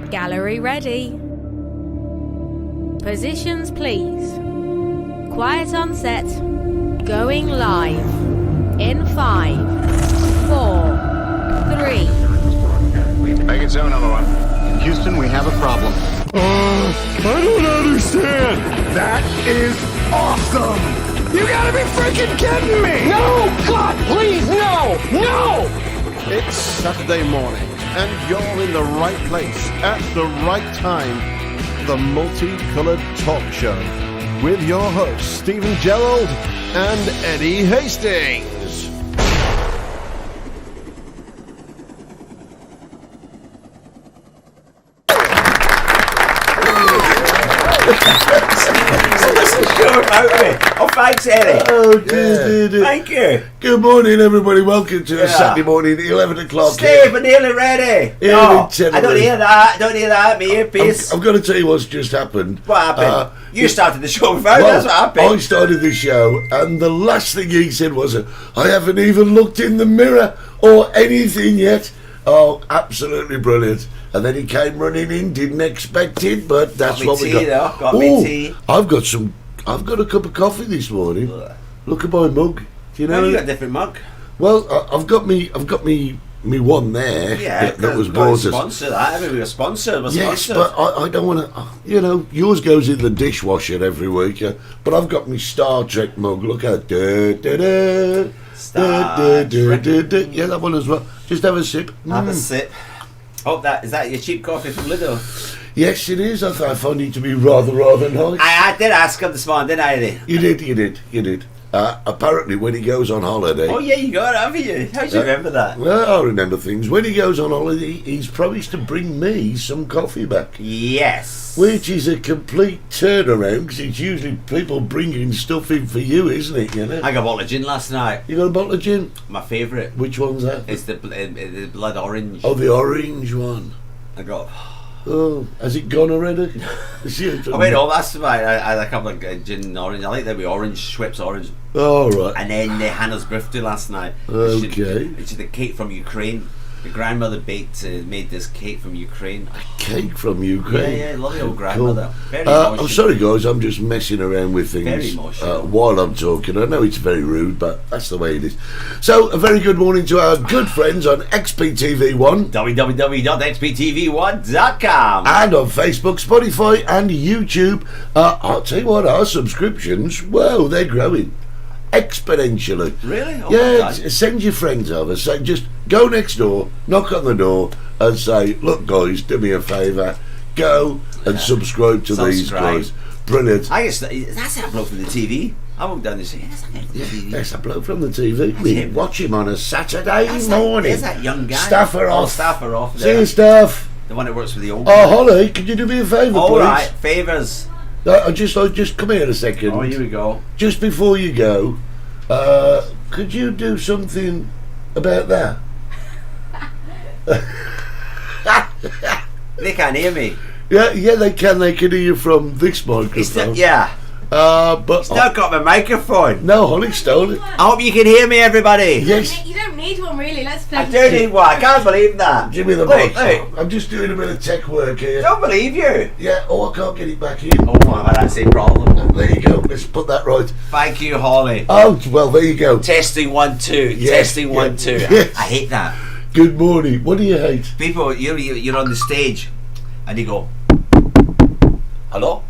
Gallery ready. Positions please. Quiet on set. Going live. In 5, 4, 3. Make it 701. Houston, we have a problem. I don't understand. That is awesome! You gotta be freaking kidding me! No! God, please, no! No! It's Saturday morning, and you're in the right place at the right time. The Multicoloured Talk Show with your hosts Stephen Gerald and Eddie Hastings. Oh, thanks, Eddie. Oh, dear. Thank you. Good morning, everybody. Welcome to the Saturday morning, 11 o'clock. Steve, we're nearly ready. Here No, in Tenerife. I don't hear that. Don't hear that. My earpiece. I'm going to tell you what's just happened. What happened? You started the show without Well, that's what happened. I started the show, and the last thing he said was, I haven't even looked in the mirror or anything yet. Oh, absolutely brilliant. And then he came running in, didn't expect it, but that's what we got. Got me tea. I've got a cup of coffee this morning. Look at my mug. Do you know? No, you got a different mug. Well, I've got me one there. Yeah, that was got bought to us. sponsor that. I mean, we're sponsored. We're Yes, sponsored. but I don't want to. You know, yours goes in the dishwasher every week. But I've got my Star Trek mug. Look at that. Yeah, that one as well. Just have a sip. Have a sip. Oh, is that your cheap coffee from Lidl? Yes, it is. I find it to be rather nice. I did ask him this morning, didn't I, Eddie? You did. Apparently, when he goes on holiday. Oh, yeah, you got it, haven't you? How do you remember that? Well, I remember things. When he goes on holiday, he's promised to bring me some coffee back. Yes. Which is a complete turnaround, because it's usually people bringing stuff in for you, isn't it? You know? I got a bottle of gin last night. You got a bottle of gin? My favourite. Which one's that? It's the blood orange. Oh, the orange one. I got. Oh, has it gone already? I went home last night. I had a couple of gin and orange. I like that with orange, Schweppes orange. Oh, right. And then Hannah's birthday last night. Okay. It's the cake from Ukraine. The grandmother made this cake from Ukraine. A cake from Ukraine? Yeah, lovely old grandmother. Cool. Very emotional. I'm sorry, guys, I'm just messing around with things Very emotional. while I'm talking. I know it's very rude, but that's the way it is. So, a very good morning to our good friends on XPTV1. www.xptv1.com And on Facebook, Spotify and YouTube. I'll tell you what, our subscriptions, well, they're growing exponentially. Really? Oh, Yeah, send your friends over. Say, just go next door, knock on the door and say, look guys, do me a favour, go and subscribe to these guys. Brilliant. I guess that's that bloke from the TV. I walked down and said, that's that guy from the TV. That's a bloke from the TV. That's We him. watch him on a Saturday There's morning. that young guy. Staffer off. Staffer off. See you, Staff. The one that works with the old Oh, Holly, could you do me a favour, All please? right, favours. I just come here a second. Oh, here we go. Just before you go, could you do something about that? They can't hear me. Yeah, they can. They can hear you from this microphone. But It's not got my microphone. no, Holly stole it. I hope you can hear me, everybody. Yes, You don't need one really, let's play. I do need one. I can't believe that. give me the Look, mic. look. I'm just doing a bit of tech work here. Don't believe you. Yeah. Oh, I can't get it back in. Oh, I've had that same problem. There you go. Let's put that right. Thank you, Holly. Oh, well, there you go. Testing 1 2. Yes, Testing 1 yeah, 2. yes. I hate that. Good morning. What do you hate? People, you're on the stage, and you go, hello.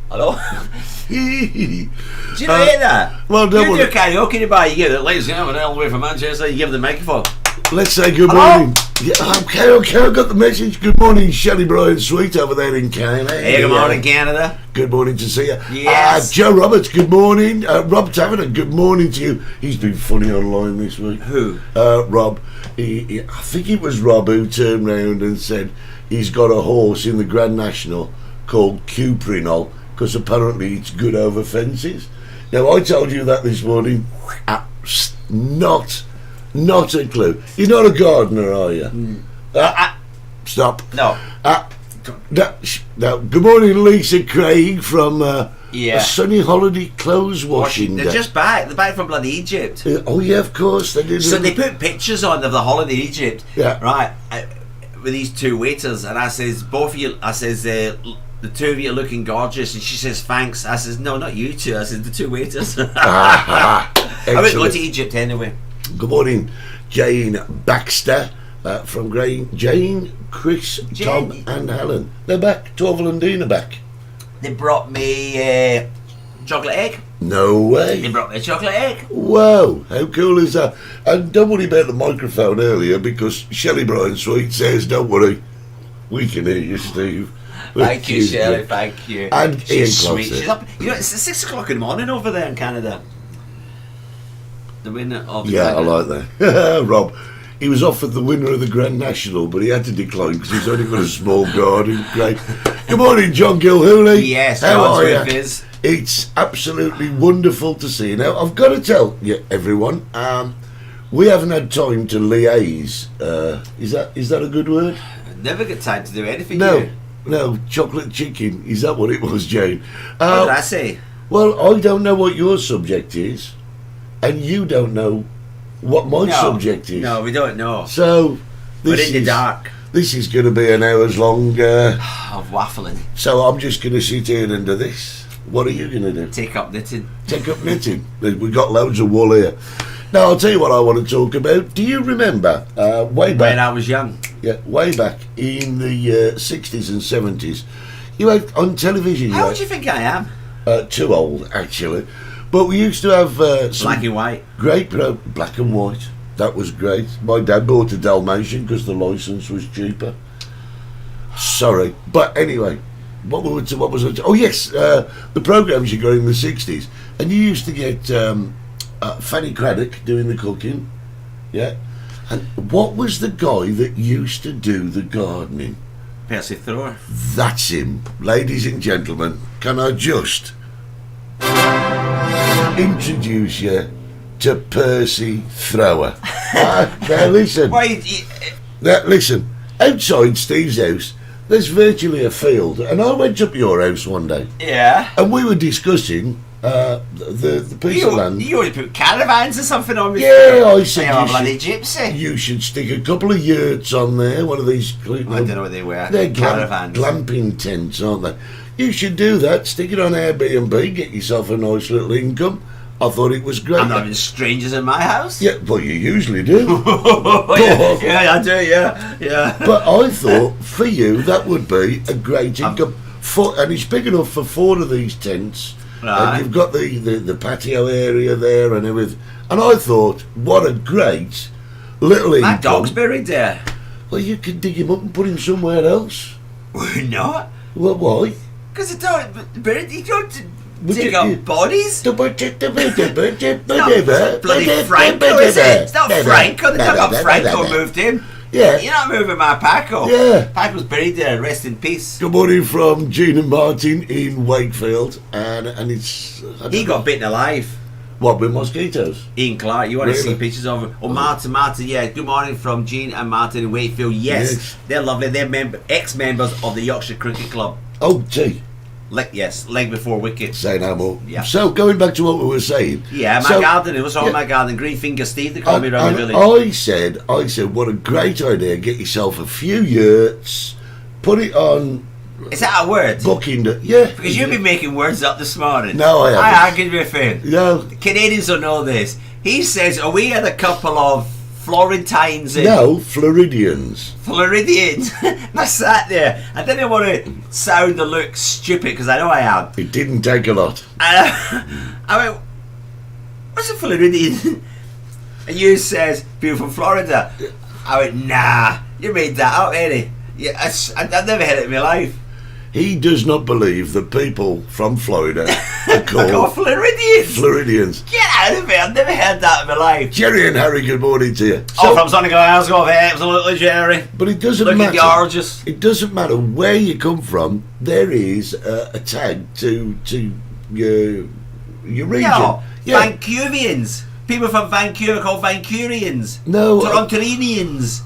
Do you not hate that? Well, don't you do worry. karaoke in the bar. You give it, ladies and gentlemen, all the way from Manchester. You give them the microphone. Let's say good Hello? morning. Yeah, okay, I got the message. Good morning, Shelley Bryan Sweet over there in Canada. Hey, good morning, Canada. Good morning to see you. Yes. Joe Roberts, good morning. Rob Taverner, good morning to you. He's been funny online this week. Who? Rob. I think it was Rob who turned round and said he's got a horse in the Grand National called Cuprinol because apparently it's good over fences. Now, I told you that this morning. Not a clue. You're not a gardener, are you? Stop. No. Now, good morning, Lisa Craig from Yeah. a sunny holiday clothes washing They're day. just back. They're back from bloody Egypt. Oh yeah, of course they did. So they put pictures on of the holiday in Egypt. Yeah. Right. with these two waiters, and I says, both of you, I says, the two of you are looking gorgeous, and she says, thanks. I says, no, not you two. I said, the two waiters. I wouldn't go to Egypt anyway. Good morning, Jane Baxter from Jane, Chris, Tom and Helen. They're back. Torval and Dean are back. They brought me chocolate egg. No way. They brought me a chocolate egg. Whoa, how cool is that? And don't worry about the microphone earlier, because Shelley Bryan Sweet says, don't worry, we can hear you, Steve. Thank you, Shelley, thank you. And she's Ian sweet. Closer. She's up. You know, it's 6 o'clock in the morning over there in Canada. The winner of the Yeah, I Grand- like that. Rob, he was offered the winner of the Grand National, but he had to decline because he's only got a small garden. Great. Good morning, John Gilhooly. Yes, how John's are you? with us. It's absolutely wonderful to see you. Now, I've got to tell you, everyone, we haven't had time to liaise. Is that a good word? Never get time to do anything. No, you. no, chocolate chicken. Is that what it was, Jane? What did I say? Well, I don't know what your subject is, and you don't know what my subject is. No, we don't know. So, We're in the dark. This is going to be an hour's long. Of waffling. So I'm just going to sit here and do this. What are you going to do? Take up knitting. Take up knitting. We've got loads of wool here. Now, I'll tell you what I want to talk about. Do you remember way back? When I was young. Yeah, way back in the 60s and 70s, you had on television. How old do you think I am? Too old, actually. But we used to have some Black and white. great black and white. That was great. My dad bought a Dalmatian because the licence was cheaper. Sorry, but anyway, what was it? Oh yes, the programmes you got in the 60s, and you used to get Fanny Craddock doing the cooking, yeah. And what was the guy that used to do the gardening? Percy Thrower. That's him, ladies and gentlemen. Can I just introduce you to Percy Thrower? Now listen. Why? Now listen. Outside Steve's house, there's virtually a field, and I went up your house one day, Yeah. and we were discussing the piece of land. You already put caravans or something on me. Yeah, I said I'm a you bloody gypsy. You should stick a couple of yurts on there. One of these. I don't know what they were. They're Caravans. glamping tents, aren't they? You should do that. Stick it on Airbnb. Get yourself a nice little income. I thought it was great. I'm not having strangers in my house. Yeah, well, you usually do. yeah, I do. Yeah. But I thought for you that would be a great income. And it's big enough for 4 of these tents. Right. And you've got the patio area there and everything. And I thought, what a great little income. My dog's buried there. Well, you could dig him up and put him somewhere else. Why not? Well, why? Because you don't Would dig you- up bodies. Not bloody Franco, is it? It's not Franco. They dug up Franco and moved him. Yeah. You're not moving my Paco. Yeah. Paco's buried there. Rest in peace. Good morning from Gene and Martin in Wakefield, and it's He got bitten alive. what with mosquitoes. Ian Clark, you want to Really? see pictures of him? Oh, Martin, yeah. Good morning from Gene and Martin in Wakefield. Yes. They're lovely. They're ex-members of the Yorkshire Cricket Club. Oh, gee, Leg before wicket. say no more. Yeah. So going back to what we were saying. Yeah, my so, garden. It was all yeah. my garden. Green Finger Steve, they call me around the and village. I said, what a great idea! Get yourself a few yurts, put it on Is that a word? booking. Yeah, Because you've been making words up this morning. No, I haven't. I argued with him. No, Canadians don't know this. He says, we had a couple of Florentines in. no Floridians. Floridians. And I sat there. I didn't want to sound or look stupid because I know I am. It didn't take a lot. And I went, what's a Floridian? And you says, people from Florida. I went, nah, you made that up, Eddie. Yeah, I've never heard it in my life. He does not believe that people from Florida are I called got Floridians. Floridians. Get out of it. I've never heard that in my life. Jerry and Harry, good morning to you. Oh, from Sunny Glasgow, absolutely, Jerry. But it doesn't Looking matter. gorgeous. It doesn't matter where you come from. There is a tag to your region. No, Yeah. Vancouvians. People from Vancouver called Vancouvians. No, Torontonians.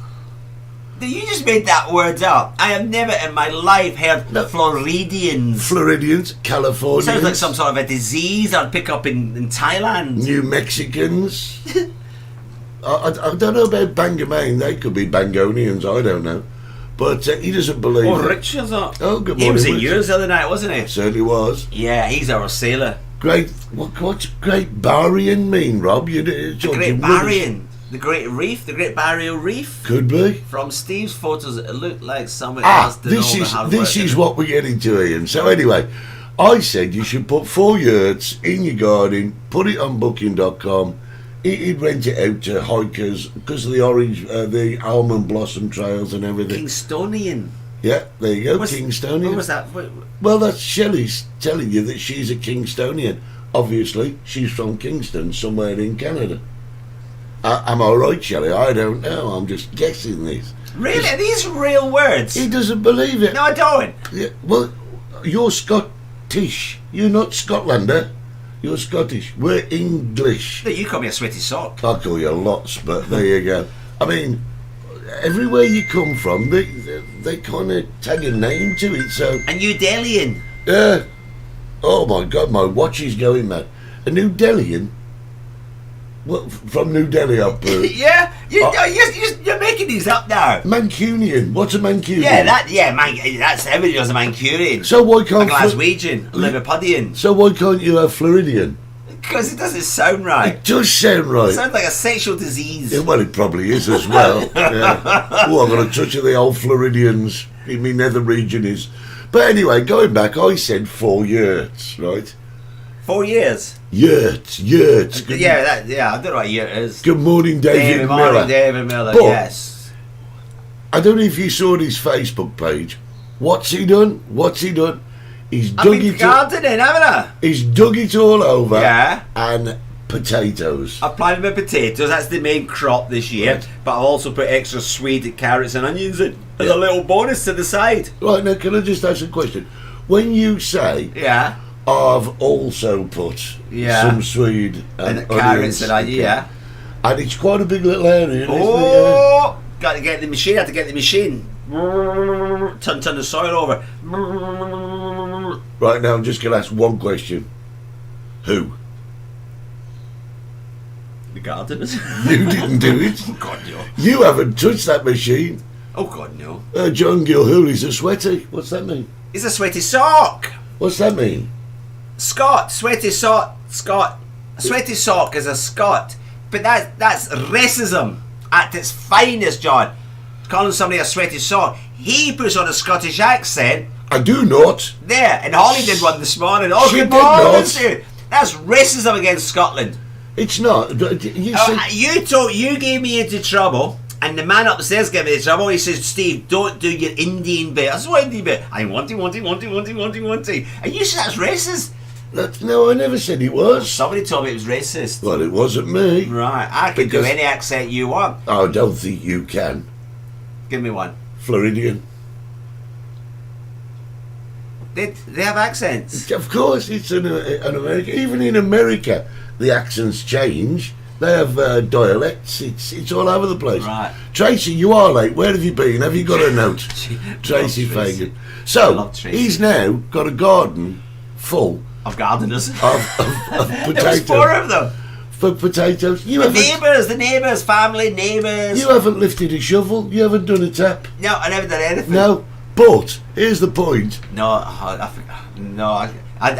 You just made that word up. I have never in my life heard No. Floridians. Floridians, Californians, Sounds like some sort of a disease I'd pick up in Thailand. New Mexicans. I don't know about Bangamain. They could be Bangonians. I don't know. But he doesn't believe Oh, it. Richard's up. Oh, good He morning, was at Richard. yours the other night, wasn't he? Certainly was. Yeah, he's our sailor. Great. What's Great Barrier mean, Rob? The Great Barrier, the Great Reef, the Great Barrier Reef. Could be. From Steve's photos, it looked like someone Ah, else did all the hard this work. is what we're getting to, Ian. So anyway, I said you should put 4 yurts in your garden, put it on Booking.com. He'd rent it out to hikers because of the orange, the almond blossom trails and everything. Kingstonian. Yeah, there you go, What Kingstonian. was that? Well, that's Shelley's telling you that she's a Kingstonian. Obviously, she's from Kingston, somewhere in Canada. Am I right, Shelley? I don't know. I'm just guessing this. Really? Are these real words? He doesn't believe it. No, I don't. Yeah, well, you're Scottish. You're not Scotlander. You're Scottish. We're English. No, you call me a sweaty sock. I call you lots, but there you go. I mean, everywhere you come from, they kind of tag a name to it. So, A New Delian. yeah. Oh my God, my watch is going mad. A New Delian. What from New Delhi up? Yeah, you're making these up now. Mancunian. What's a Mancunian? Yeah, that's everybody does a Mancunian. So why A can't Glaswegian, a Liverpudlian. So why can't you have Floridian? Because it doesn't sound right. It does sound right. It sounds like a sexual disease. Yeah, well, it probably is as well. Yeah. Oh, I've got a touch of the old Floridians in my nether region is. But anyway, going back, I said 4 yurts, right? 4 years. Yurts. Good, Yeah, I don't know what year it is. Good morning, David Miller. Morning, David Miller. But- Yes. I don't know if you saw his Facebook page. What's he done? He's I've dug been it. gardening, haven't I? He's dug it all over. Yeah. And potatoes. I've planted my potatoes. That's the main crop this year. Right. But I've also put extra sweet carrots and onions in as a little bonus to the side. Right now, can I just ask a question? When you say Yeah. I've also put Yeah. some swede And and carrots and onions, onions, yeah. and it's quite a big little area, isn't it? Oh, got to get the machine. Had to get the machine. Turn the soil over. Right now, I'm just going to ask one question. Who? The gardeners. You didn't do it. Oh God no. You haven't touched that machine. Oh God no. John Gilhooley's a sweaty. What's that mean? It's a sweaty sock. What's that mean? Scot, sweaty sock, Scot. A sweaty sock is a Scot, but that's racism at its finest, John. Calling somebody a sweaty sock. He puts on a Scottish accent. I do not. There, and Holly did one this morning. Oh, She good did morning, not. Sue. That's racism against Scotland. It's not. You Oh, said, you gave me into trouble, and the man upstairs gave me into trouble. He says, "Steve, don't do your Indian bit." I said, "What Indian bit?" I wanting. And you said that's racist. no, I never said it was. Somebody told me it was racist. Well, it wasn't me. Right, I can Because- do any accent you want. I don't think you can. Give me one. Floridian. They have accents. Of course, it's an American. Even in America, the accents change. They have dialects. It's all over the place. Right. Tracy, you are late. Where have you been? Have you got a note? Tracy Love Tracy. Fagan. I So love Tracy. he's now got a garden full Of gardeners. of There was 4 potatoes. of them. For potatoes, The neighbours, family neighbours. you haven't lifted a shovel. You haven't done a tap. No, I never done anything. No. But here's the point. No, I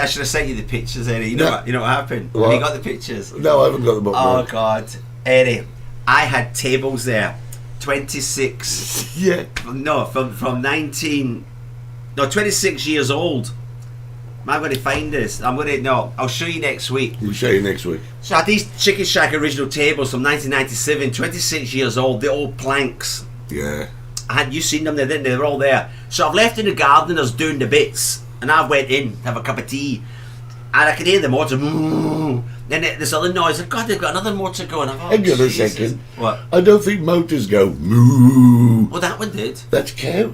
should have sent you the pictures, Eddie. You know what happened? What? Have you got the pictures? No, I haven't got the book. Oh God, Eddie, I had tables there, 26. Yeah. No, from 26 years old. I'm going to find this. I'll show you next week. We'll show you next week. So I had these Chicken Shack original tables from 1997, 26 years old, the old planks. Yeah. You seen them there, didn't they? They were all there. So I've left in the gardeners doing the bits, and I went in to have a cup of tea, and I could hear the motor. Then this other noise. God, they've got another motor going. Oh, Hang on a Jesus. second. What? I don't think motors go moo. Well, that one did. That's cow.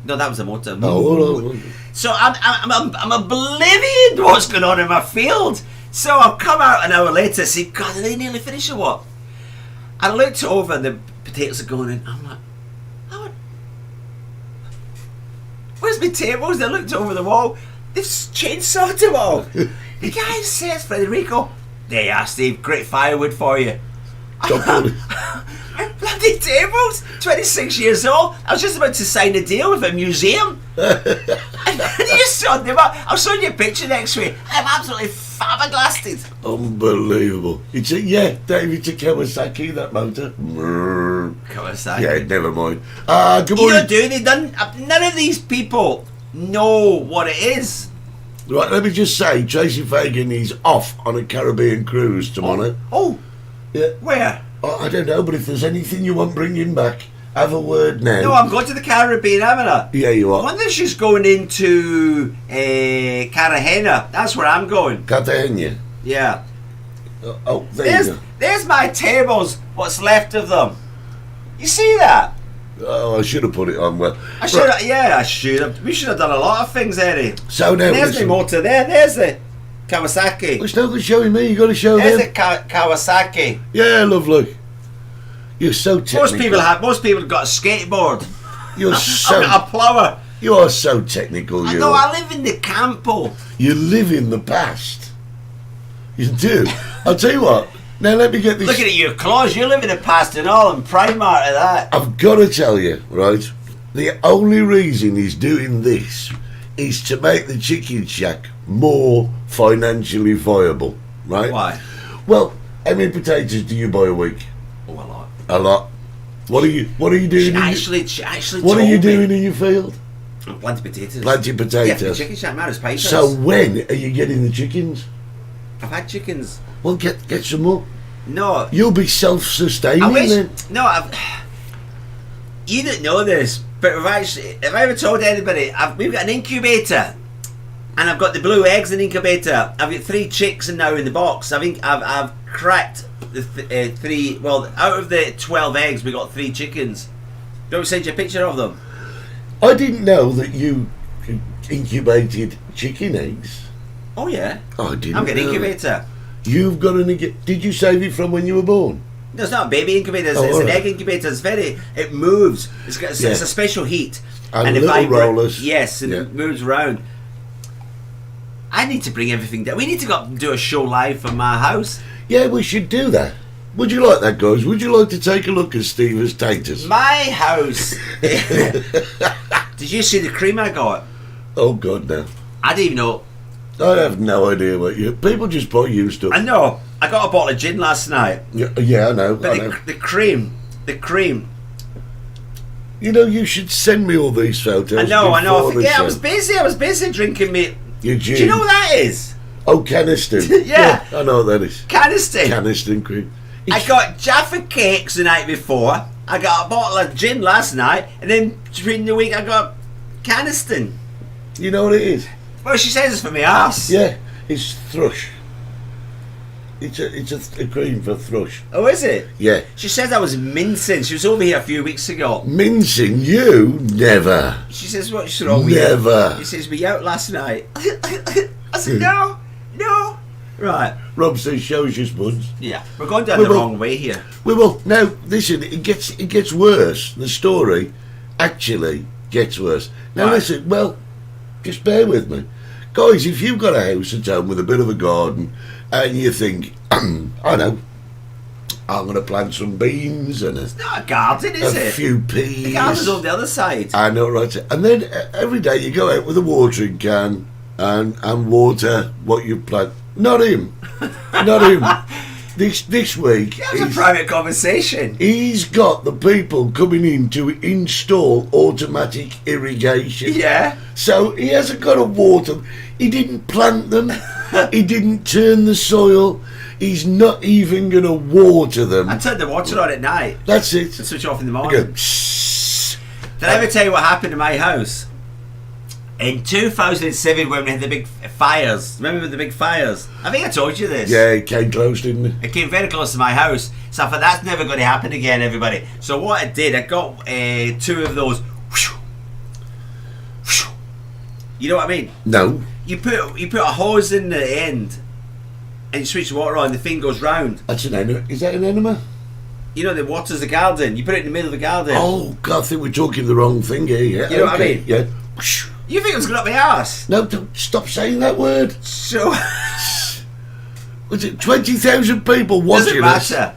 No, that was a motor. Oh, hold on. So I'm oblivion to what's going on in my field. So I've come out an hour later, see, God, are they nearly finished or what? And I looked over and the potatoes are going in. I'm like, oh, where's my tables? They looked over the wall. They've chainsawed them all. The guy says, Federico, there you are, Steve, great firewood for you. Stop calling. I'm like, bloody tables. 26 years old. I was just about to sign a deal with a museum. And you saw them. I'll show you a picture next week. I'm absolutely flabbergasted. Unbelievable. It's a Kawasaki, that motor. Kawasaki. Yeah, never mind. Good You morning. don't do none of these people know what it is. Right, let me just say, Tracy Fagan is off on a Caribbean cruise tomorrow. Oh, Yeah. where? I don't know, but if there's anything you want bringing back, have a word now. No, I'm going to the Caribbean, haven't I? Yeah, you I are. wonder if she's going into Cartagena. That's where I'm going. Cartagena. Yeah. Oh, there you go. There's my tables, what's left of them. You see that? Oh, I should have put it on well. I should have. We should have done a lot of things, Eddie. So now, And there's the listen. motor there. There's the Kawasaki. It's no good showing me, you got to show There's them. the Kawasaki. Yeah, lovely. You're so technical. Most people have got a skateboard. You're I've got a plower. You are so technical, I you know, are. I live in the campo. You live in the past. You do. I'll tell you what. Now let me get this. Looking at your clothes, you live in the past and all, and Primark at that. I've got to tell you, right? The only reason he's doing this is to make the chicken shack more financially viable, right? Why? Well, how many potatoes do you buy a week? Oh, a lot. A lot. What are you doing? She actually What are told you me. doing in your field? Plenty potatoes. Plenty Yeah, the potatoes. chicken shack man is papers. So when are you getting the chickens? I've had chickens. Well, get some more. No, You'll be self-sustaining I wish. then. No, you didn't know this, but if I ever told anybody, we've got an incubator, and I've got the blue eggs in the incubator. I've got 3 chicks now in the box. I've cracked the 3. Well, out of the 12 eggs, we got 3 chickens. Do you want me to send you a picture of them? I didn't know that you incubated chicken eggs. Oh yeah, I didn't I've got an know. incubator. You've got an incubator. Did you save it from when you were born? No, it's not a baby incubator. It's, Oh, it's an alright. egg incubator. It moves. It's Yeah. a special heat. And it little rollers. Yes, and Yeah. it moves around. I need to bring everything down. We need to go up and do a show live from my house. Yeah, we should do that. Would you like that, guys? Would you like to take a look at Steve's taters? My house. Did you see the cream I got? Oh, God, no. I didn't even know. I have no idea what you... People just buy you stuff. I know. I got a bottle of gin last night. Yeah, I know. But I know. the cream. You know, you should send me all these photos. I know. I before the forget. I show. was busy drinking me. Your Do gin. you know what that is? Oh, Caniston. Yeah. I know what that is. Caniston. Caniston cream. I got Jaffa cakes the night before. I got a bottle of gin last night, and then during the week I got Caniston. You know what it is? Well, she says it's for my ass. Yeah, it's thrush. It's a cream for thrush. Oh, is it? Yeah. She says I was mincing. She was over here a few weeks ago. Mincing you? Never. She says, what's wrong with you? Never. He says, were you out last night? I said, no. Right. Rob says, show us your spuds. Yeah. We're going down We the will- wrong way here. We will. Now, listen, it gets worse. The story actually gets worse. Now, Right. listen, well, just bear with me. Guys, if you've got a house at home with a bit of a garden and you think, I know, I'm going to plant some beans and It's not a garden, is a it? few The peas. garden's on the other side. I know, right? And then every day you go out with a watering can and water what you've planted. Not him. Not him. This week, That was a private conversation. he's got the people coming in to install automatic irrigation. Yeah. So he hasn't got to water them. He didn't plant them. He didn't turn the soil. He's not even going to water them. I turned the water on at night That's it. and switch off in the I morning. go, "Shh." Did I ever tell you what happened in my house? In 2007, when we had the big fires, remember the big fires? I think I told you this. Yeah, it came close, didn't it? It came very close to my house, so I thought that's never going to happen again, everybody. So what I did, I got 2 of those. You know what I mean? No. You put a hose in the end, and you switch the water on. The thing goes round. That's an enema. Is that an enema? You know, the water's the garden. You put it in the middle of the garden. Oh, God, I think we're talking the wrong thing here. Yeah. You know what I mean? Yeah. You think it was going up my arse? No, don't stop saying that word. So Was it 20,000 people doesn't watching us? matter.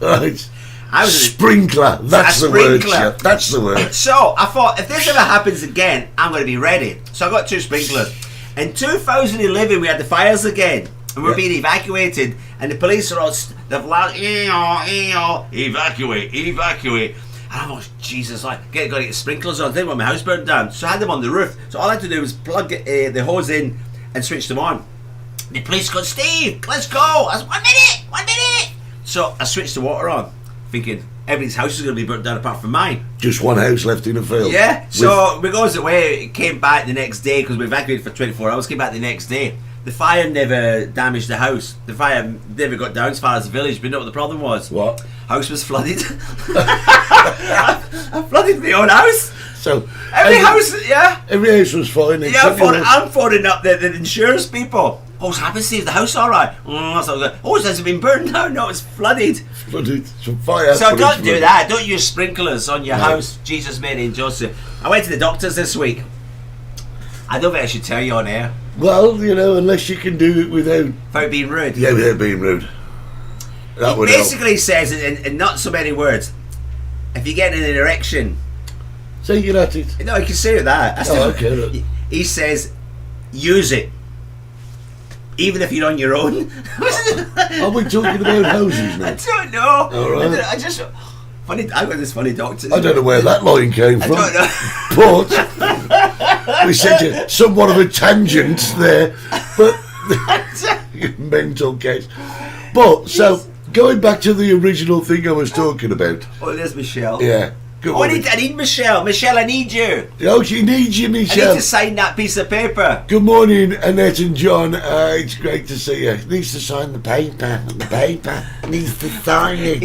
Right. I was Sprinkler. That's the word. sprinkler. Yeah, that's the word. So I thought, if this ever happens again, I'm going to be ready. So I got 2 sprinklers. In 2011, we had the fires again, and we're Yeah. being evacuated, and the police are all they've loud, evacuate, evacuate. And I'm like, Jesus, like, got to get sprinklers on. I didn't want my house burned down, so I had them on the roof. So all I had to do was plug the hose in and switch them on. The police go, Steve, let's go. I was 1 minute. So I switched the water on, thinking everybody's house is going to be burnt down apart from mine. Just one house left in the field. Yeah. So we goes away, came back the next day because we evacuated for 24 hours. Came back the next day. The fire never damaged the house. The fire never got down as far as the village. But you know what the problem was? What? House was flooded. I flooded my own house. So Every house, yeah. every house was fine. Yeah, except yours. I'm phoning up the insurance people. What's happened, Steve? The house all right? Oh, it hasn't been burned down. No, it's flooded. Flooded. Some fire. So but don't it's do flooded. that. Don't use sprinklers on your No. house. Jesus, Mary and Joseph. I went to the doctors this week. I don't think I should tell you on air Well, you know, unless you can do it without being rude. without being rude. That He would help. basically says in not so many words, if you get an erection, Say you're at it. no, you can say that. That's Oh, the- okay, look. He says, use it, even if you're on your own. Are we talking about houses I now? don't know. All right. I just funny. I got this funny doctor. I don't know where that line came I from. don't know. But we sent you somewhat of a tangent there. But mental case. But so going back to the original thing I was talking about. Oh, there's Michelle. Yeah. Go Oh, on. I need Michelle. Michelle, I need you. Oh, she needs you, I need Michelle. to sign that piece of paper. Good morning, Annette and John. It's great to see you. Needs to sign the paper. The paper needs to sign it.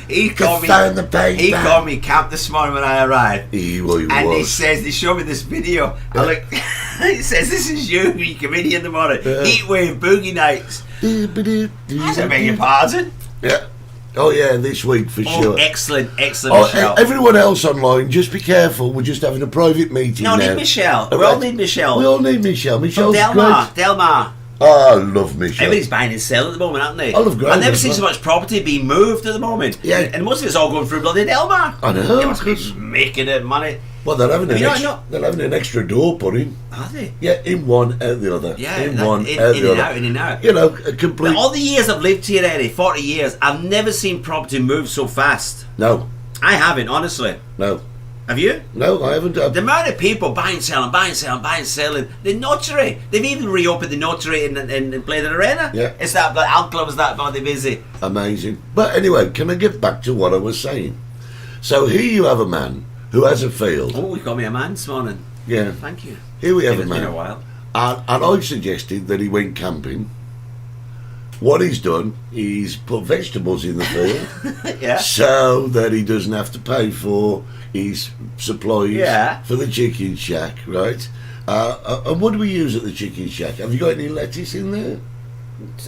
He To called me. sign the paper. He called me camp this morning when I arrived. He And he was. says, they showed me this video. I look, he says, this is you when you come in here in the morning. Heat wave, boogie nights. I said, beg your pardon. Yeah. Oh yeah, this week for Oh, sure. excellent, Oh, Michelle. everyone else online, just be careful. We're just having a private meeting No, now. need Michelle. All We all right. need Michelle. We all need Michelle. From Michelle's Delmar. great. Delmar. Oh, I love Michelle. Everybody's buying and selling at the moment, aren't they? I love I've never Grosvenor seen as so well. much property being moved at the moment. Yeah. And most of it's all going through bloody Delmar. I know, They must be 'cause- making it money. Well, they're having, You know, they're having an extra door put in. Are they? Yeah, in one, out the other. Yeah, in that- one, in out and the other. out, in and out. You know, a complete. Now, all the years I've lived here, Eddie, 40 years, I've never seen property move so fast. No, I haven't, honestly. no, Have you? no, I haven't. The amount of people buying, selling. The notary. They've even reopened the notary in Bladen Arena. Yeah. It's that, like, Al Club's that bloody busy. Amazing. But anyway, can I get back to what I was saying? So here you have a man who has a field. Oh, you called me a man this morning. Yeah. Thank you. Here we have It's a been a man. while. And I suggested that he went camping. What he's done, he's put vegetables in the field Yeah. so that he doesn't have to pay for his supplies Yeah. for the chicken shack, right? And what do we use at the chicken shack? Have you got any lettuce in there?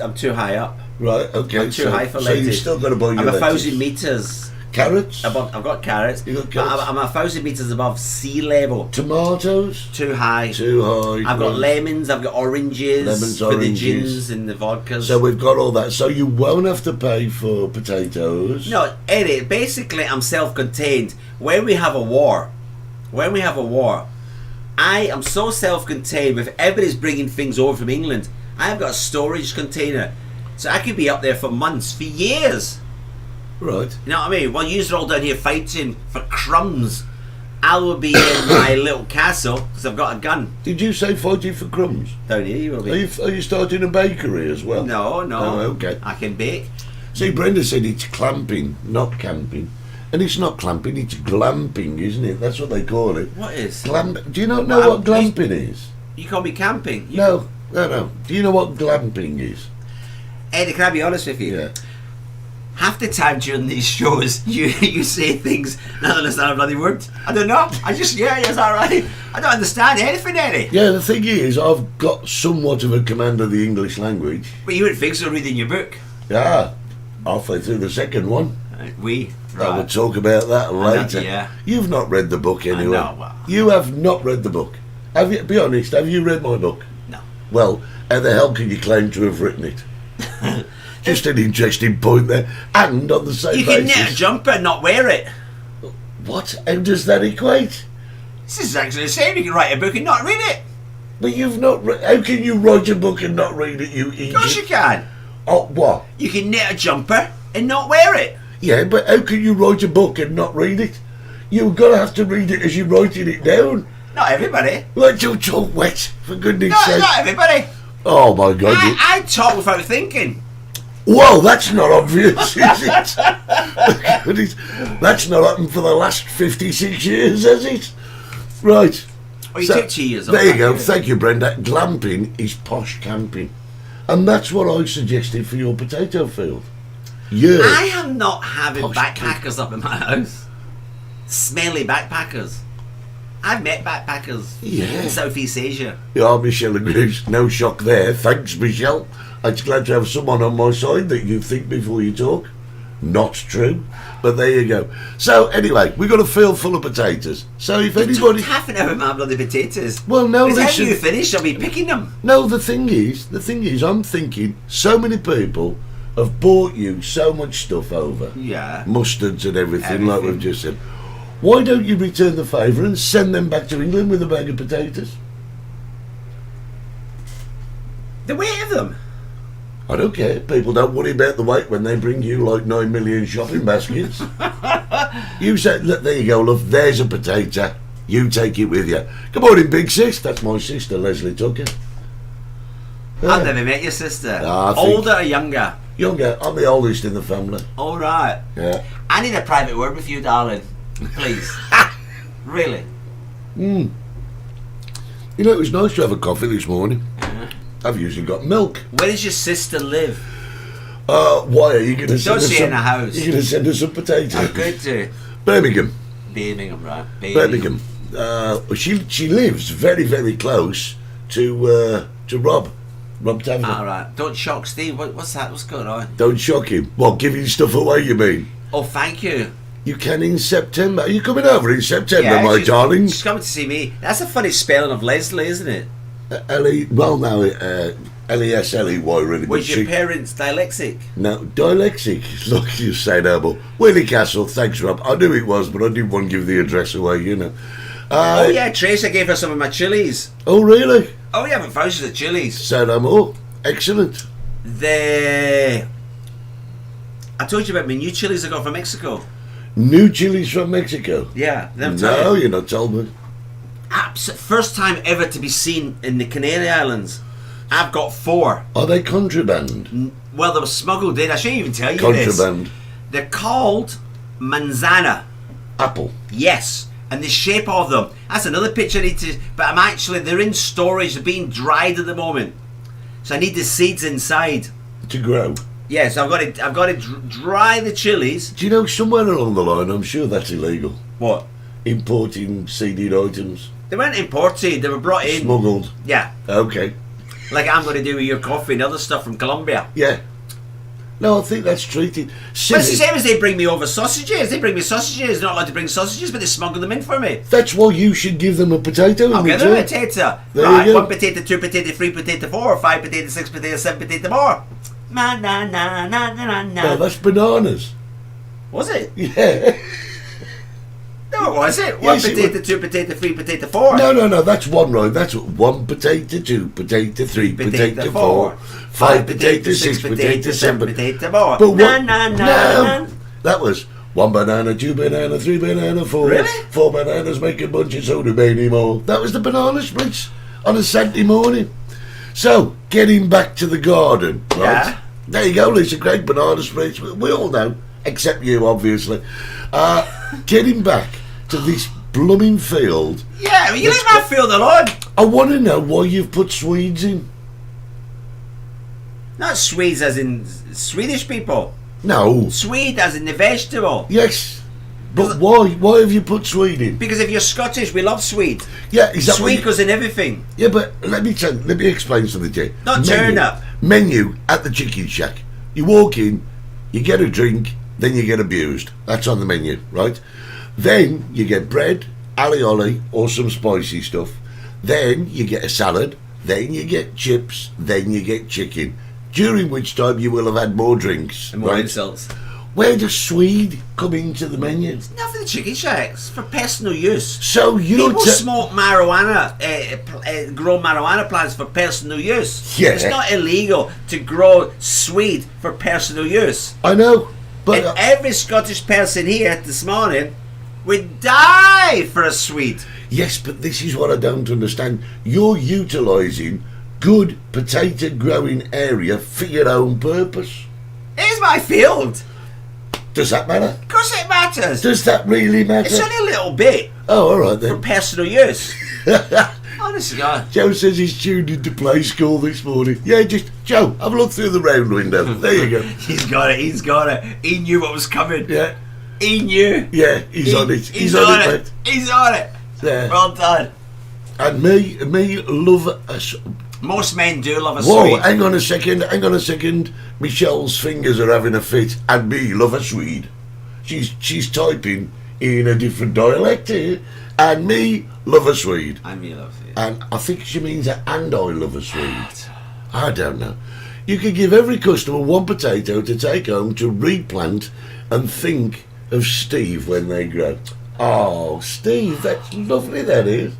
I'm too high up. Right, okay. I'm too high for so lettuce. you've still got to buy your I'm lettuce. 1,000 metres Carrots? above. I've got carrots. You got But carrots? I'm 1,000 metres above sea level. Tomatoes? Too high. Too high. I've got right. lemons. I've got oranges. Lemons, for oranges. the gins and the vodkas. So we've got all that. So you won't have to pay for potatoes. No, Eddie, basically I'm self-contained. When we have a war, I am so self-contained. If everybody's bringing things over from England, I have got a storage container. So I could be up there for months, for years. Right. You know what I mean? While you're all down here fighting for crumbs, I will be in my little castle because I've got a gun. Did you say fighting for crumbs? Down here you will be. Are you starting a bakery as well? No. Oh, okay. I can bake. See, Brenda said it's clamping, not camping. And it's not clamping, it's glamping, isn't it? That's what they call it. What is? Do you not know what glamping is? You call me camping. No. Do you know what glamping is? Eddie, can I be honest with you? Yeah. Half the time during these shows, you say things and I don't understand a bloody word. I don't know. It's all right. I don't understand anything, Eddie. Yeah, the thing is, I've got somewhat of a command of the English language. But you wouldn't think so reading your book. Yeah, halfway through the second one. I will talk about that later. yeah. You've not read the book anyway. know, well. You have not read the book. Have you? Be honest. Have you read my book? No. Well, how the hell can you claim to have written it? Just an interesting point there. And on the same You can basis... knit a jumper and not wear it. What? How does that equate? This is actually the same. You can write a book and not read it. But you've not... How can you write a book and not read it, you Of course you idiot? can. Oh, what? You can knit a jumper and not wear it. Yeah, but how can you write a book and not read it? You've got to have to read it as you're writing it down. Not everybody. Like you talk wet, for goodness sake. Not everybody. Oh my God. I talk without thinking. Well, that's not obvious, is it? Goodness, that's not happened for the last 56 years, has it? Right. Well, you took 2 years off. There you go. Thank you, Brenda. Glamping is posh camping. And that's what I suggested for your potato field. Yeah. I am not having Posh backpackers up in my house. Smelly backpackers. I've met backpackers in Southeast Asia. Yeah, Michelle agrees. No shock there. Thanks, Michelle. I'm glad to have someone on my side that you think before you talk. Not true. But there you go. So, anyway, we've got a field full of potatoes. So, if anybody... Half an hour with my bloody potatoes. Well, no, By the time listen... you finish, I'll be picking them. No, the thing is, I'm thinking so many people have bought you so much stuff over. Yeah. Mustards and everything, like we've just said. Why don't you return the favour and send them back to England with a bag of potatoes? The weight of them. I don't care. People don't worry about the weight when they bring you like 9 million shopping baskets. You say, look, there you go, love, there's a potato. You take it with you. Good morning, big sis. That's my sister, Leslie Tucker. I've never met your sister. I think- Older or younger? Younger. I'm the oldest in the family. All right. Yeah. I need a private word with you, darling. Please. Really. You know, it was nice to have a coffee this morning. I've usually got milk. Where does your sister live? Why are you going to send Don't us say some... in the house. You're going to send us some potatoes? I'm good to. Birmingham. Birmingham, right? Birmingham. She lives very, very close to Rob Tavener. All right. Don't shock Steve. What's that? What's going on? Don't shock him. What, giving stuff away, you mean? Oh, thank you. You can in September. Are you coming over in September, my darling? She's coming to see me. That's a funny spelling of Leslie, isn't it? L-E-S-L-E-Y, really. Was but your parents dyslexic? No, dyslexic. Look, you say no, but Willie Castle, thanks, Rob. I knew it was, but I didn't want to give the address away, you know. Oh, yeah, Tracy gave her some of my chilies. Oh, really? Oh, yeah, but vouchers of chilies. Say no more. Excellent. I told you about my new chilies I got from Mexico. New chilies from Mexico? Yeah. No, you're not told me. First time ever to be seen in the Canary Islands. I've got 4. Are they contraband? Well, they were smuggled in. I shouldn't even tell you Contraband. this. They're called manzana. Apple. Yes. And the shape of them. That's another picture I need to... But they're in storage. They're being dried at the moment. So I need the seeds inside. To grow. Yes, I've got to dry the chilies. Do you know, somewhere along the line, I'm sure that's illegal. What? Importing seeded items. They weren't imported. They were brought in. Smuggled. Yeah. Okay. Like I'm going to do with your coffee and other stuff from Colombia. Yeah. No, I think that's treated. But it's the same as they bring me over sausages. They bring me sausages. They're not allowed to bring sausages, but they smuggle them in for me. That's why you should give them a potato. I'll give them a potato. There Right, you go. 1 potato, 2 potato, 3 potato, 4, 5 potato, 6 potato, 7 potato more. Na na na na na na. No, that's bananas. Was it? Yeah. No, it wasn't. 1 Yes, it potato, 2 potato, 3 potato, 4. No, that's one right. That's 1 potato, 2 potato, 3 potato, 4, 5 potato, 6 potato, 7 potato more. But Na what? na na No, na. that was 1 banana, 2 banana, 3 banana, 4. Really? 4 bananas make a bunch of soda baby more. That was the banana splits on a Saturday morning. So, getting back to the garden, right? Yeah. There you go, Lisa Craig, banana splits. We all know, except you, obviously. Getting back to this blooming field. Yeah, you leave my field alone. I want to know why you've put Swedes in. Not Swedes as in Swedish people. No. Swede as in the vegetable. Yes. But why? Why have you put Swede in? Because if you're Scottish, we love Swede. Yeah, is that what Swede you- goes in everything. Yeah, but let me explain something to you. Not turn up. Menu at the chicken shack. You walk in, you get a drink, then you get abused. That's on the menu, right? Then you get bread, alioli, or some spicy stuff. Then you get a salad. Then you get chips. Then you get chicken. during which time you will have had more drinks. And more right? insults. Where does Swede come into the menu? Not for the chicken shacks, for personal use. So you're People smoke marijuana, grow marijuana plants for personal use. Yeah. It's not illegal to grow Swede for personal use. I know, but And every Scottish person here this morning would die for a Swede. yes, but this is what I don't understand. You're utilising good potato growing area for your own purpose. It's my field. Does that matter? Of course it matters. Does that really matter? It's only a little bit Oh, all right for then. personal use. Honest to God. Joe says he's tuned into Play School this morning. Yeah, just Joe, have a look through the round window. There you go. He's got it. He knew what was coming. Yeah, He knew. yeah, he's on it. He's on it. mate. He's on it. Yeah. Well done. And me love a. Most men do love a Whoa, Swede. hang on a second. Michelle's fingers are having a fit, and me love a Swede. She's typing in a different dialect here, and me love a Swede. I mean, love it. And I think she means and I love a Swede. I don't know. You could give every customer one potato to take home to replant and think of Steve when they grow. Oh, Steve, that's lovely, that is.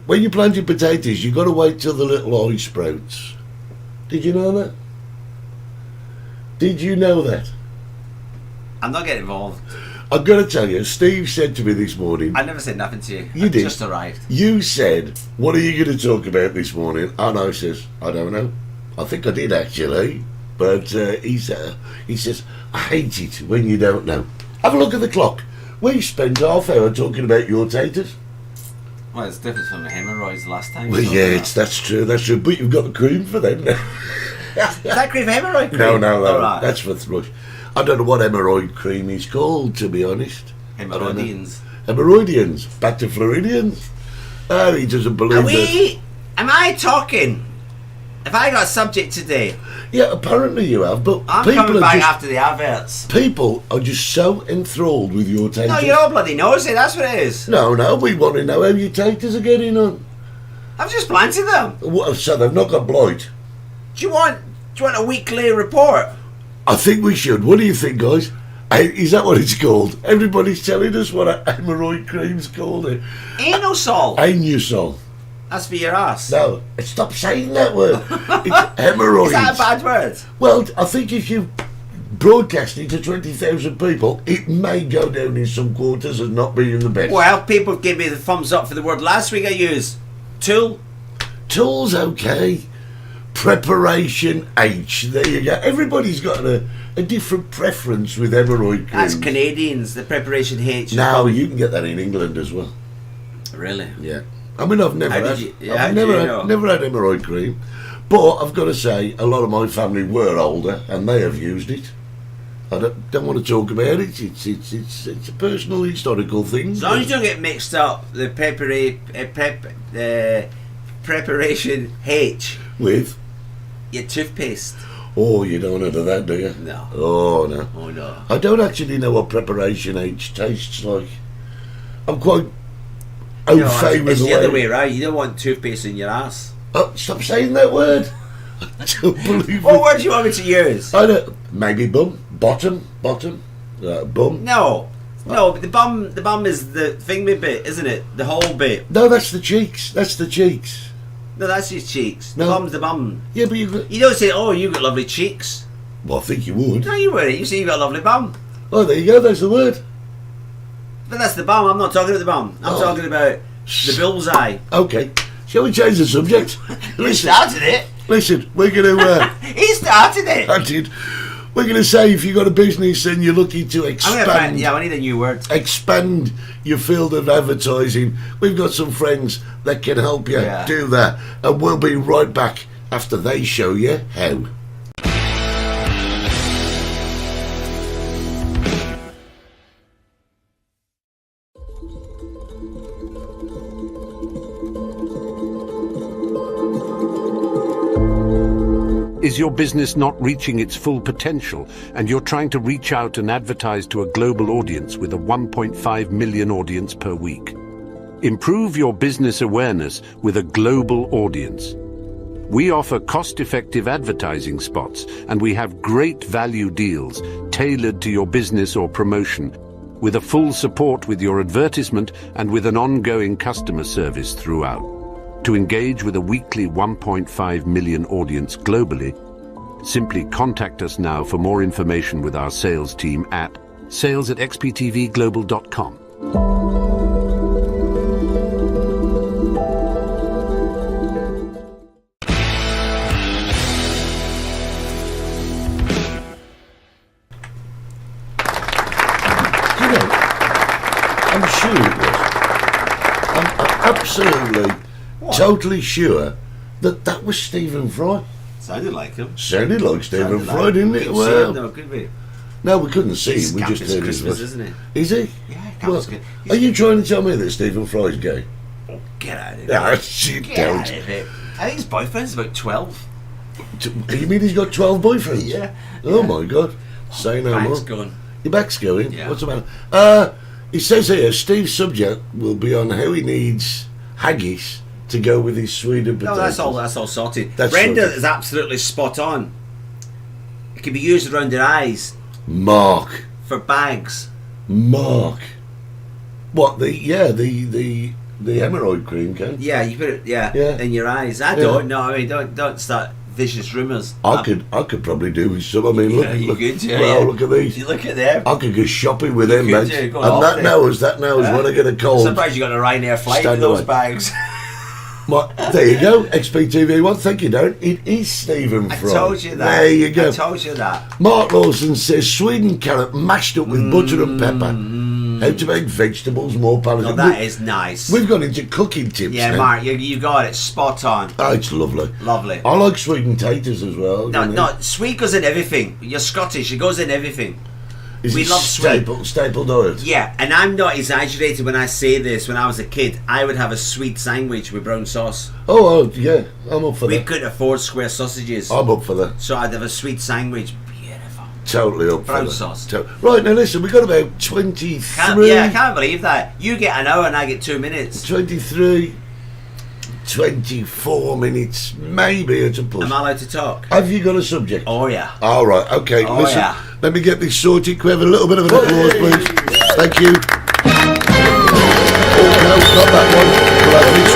When you're planting potatoes, you've got to wait till the little eye sprouts. Did you know that? Did you know that? I'm not getting involved. I've got to tell you, Steve said to me this morning, I never said nothing to you. You I did. just arrived. you said, what are you going to talk about this morning? And I says, I don't know. I think I did actually. But he says, I hate it when you don't know. Have a look at the clock. We spent half hour talking about your taters. Well, it's different from the hemorrhoids last time. Well, yeah, that's true. But you've got the cream for them now. Is that cream for hemorrhoid cream? No. All right. That's for thrush. I don't know what hemorrhoid cream is called, to be honest. Hemorrhoidians. Hemorrhoidians. Back to Floridians. Oh, he doesn't believe that. Am I talking? Have I got a subject today? Yeah, apparently you have, but I'm people coming are back just, after the adverts. people are just so enthralled with your taters. No, you're all bloody nosy, that's what it is. No, we want to know how your taters are getting on. I've just planted them. What, so they've not got blight? Do you want a weekly report? I think we should. What do you think, guys? Is that what it's called? Everybody's telling us what a hemorrhoid cream's called. Anosol. Anusol. That's for your ass. No, stop saying that word. It's hemorrhoids. Is that a bad word? Well, I think if you broadcast it to 20,000 people, it may go down in some quarters as not being the best. Well, people gave me the thumbs up for the word last week I used. Tool. Tool's okay. Preparation H. There you go. Everybody's got a different preference with hemorrhoid creams. That's Canadians, the preparation H. Now you can get that in England as well. Really? Yeah. I mean, I've never How had, did you- yeah, I've how did never you had, know? never had hemorrhoid cream, but I've got to say, a lot of my family were older and they have used it. I don't want to talk about it. It's a personal, historical thing. As long as you don't get mixed up, the preparation H, With, your toothpaste. oh, you don't want to do that, do you? No. Oh no. Oh no. I don't actually know what preparation H tastes like. I'm quite au No, fait with it's the the other way around. You don't want toothpaste in your ass. Oh, stop saying that word. I don't believe What it. word do you want me to use? I don't. Maybe bum, bottom, bum. No. No, the bum is the thingy bit, isn't it? The whole bit. No, that's the cheeks. That's the cheeks. No, that's his cheeks. No. The bum's the bum. Yeah, but you got. You don't say, oh, you got lovely cheeks. Well, I think you would. No, you wouldn't. You say you got a lovely bum. Oh, there you go. That's the word. But that's the bum. I'm not talking about the bum. I'm Oh. talking about the bullseye. Okay. Shall we change the subject? He started it. Listen. We're going to. He started it. I did. We're going to say if you've got a business and you're looking to I'm expand. gonna find. Yeah, I need a new word. Expand your field of advertising. We've got some friends that can help you Yeah. do that, and we'll be right back after they show you how. Is your business not reaching its full potential and you're trying to reach out and advertise to a global audience with a 1.5 million audience per week? Improve your business awareness with a global audience. We offer cost-effective advertising spots, and we have great value deals tailored to your business or promotion, with a full support with your advertisement and with an ongoing customer service throughout. To engage with a weekly 1.5 million audience globally, simply contact us now for more information with our sales team at sales@xptvglobal.com. I'm sure it was. I'm absolutely, totally sure that was Stephen Fry. Sounded like him. Sounded like Stephen Sounded Fry, like didn't it? Couldn't see Well, him, though, could we? no, we couldn't see him. We Scamp just is heard his Christmas, voice. isn't it? Is he? Yeah, Well, Camp's good. are you trying to tell me that Stephen Fry's gay? Get out of it. Ah, shit, Get don't. out of it. I think his boyfriend's about 12. You mean he's got 12 boyfriends? Yeah. Oh Yeah. my God. Say no Back's more. gone. Your back's going? Yeah. What's the matter? He says here, Steve's subject will be on how he needs haggis to go with his Sweden No, potatoes. that's all sorted. That's Brenda sorted. is absolutely spot on. It can be used around their eyes Mark. for bags. Mark. What, the hemorrhoid cream can? Yeah, you put it Yeah. in your eyes. I Yeah. don't know. I mean, don't start vicious rumours. I could probably do with some. I mean, Yeah, you look, could, yeah, well, yeah. look at these. You look at them. I could go shopping with You them, could, mate. yeah, go And on that holiday. knows when I get a cold. Sometimes you got a Ryanair flight Stand with those away. bags. There you go, XPTV1. Thank you, Darren. It is Stephen I Fry. told you that. There you go. I told you that. Mark Lawson says Sweden carrot mashed up with butter and pepper. How to make vegetables more palatable. Oh, that is nice. We've gone into cooking tips Yeah, now. Mark, you got it spot on. Oh, it's lovely. Lovely. I like Sweden taters as well. No, you know. no, sweet goes in everything. You're Scottish, it goes in everything. Is we it love sweet. staple diet. Yeah, and I'm not exaggerating when I say this. When I was a kid, I would have a sweet sandwich with brown sauce. Oh, yeah, I'm up for We that. couldn't afford square sausages, I'm up for that. so I'd have a sweet sandwich. Beautiful. Totally up for Brown that. sauce. Right, now listen, we've got about 23. I can't believe that. You get an hour and I get 2 minutes. 23, 24 minutes, maybe it's a push. Am I allowed to talk? Have you got a subject? Oh yeah. All right, okay. Oh, listen, yeah. let me get this sorted. Can we have a little bit of an applause, please? Thank you. Oh, no, not that one. We'll have this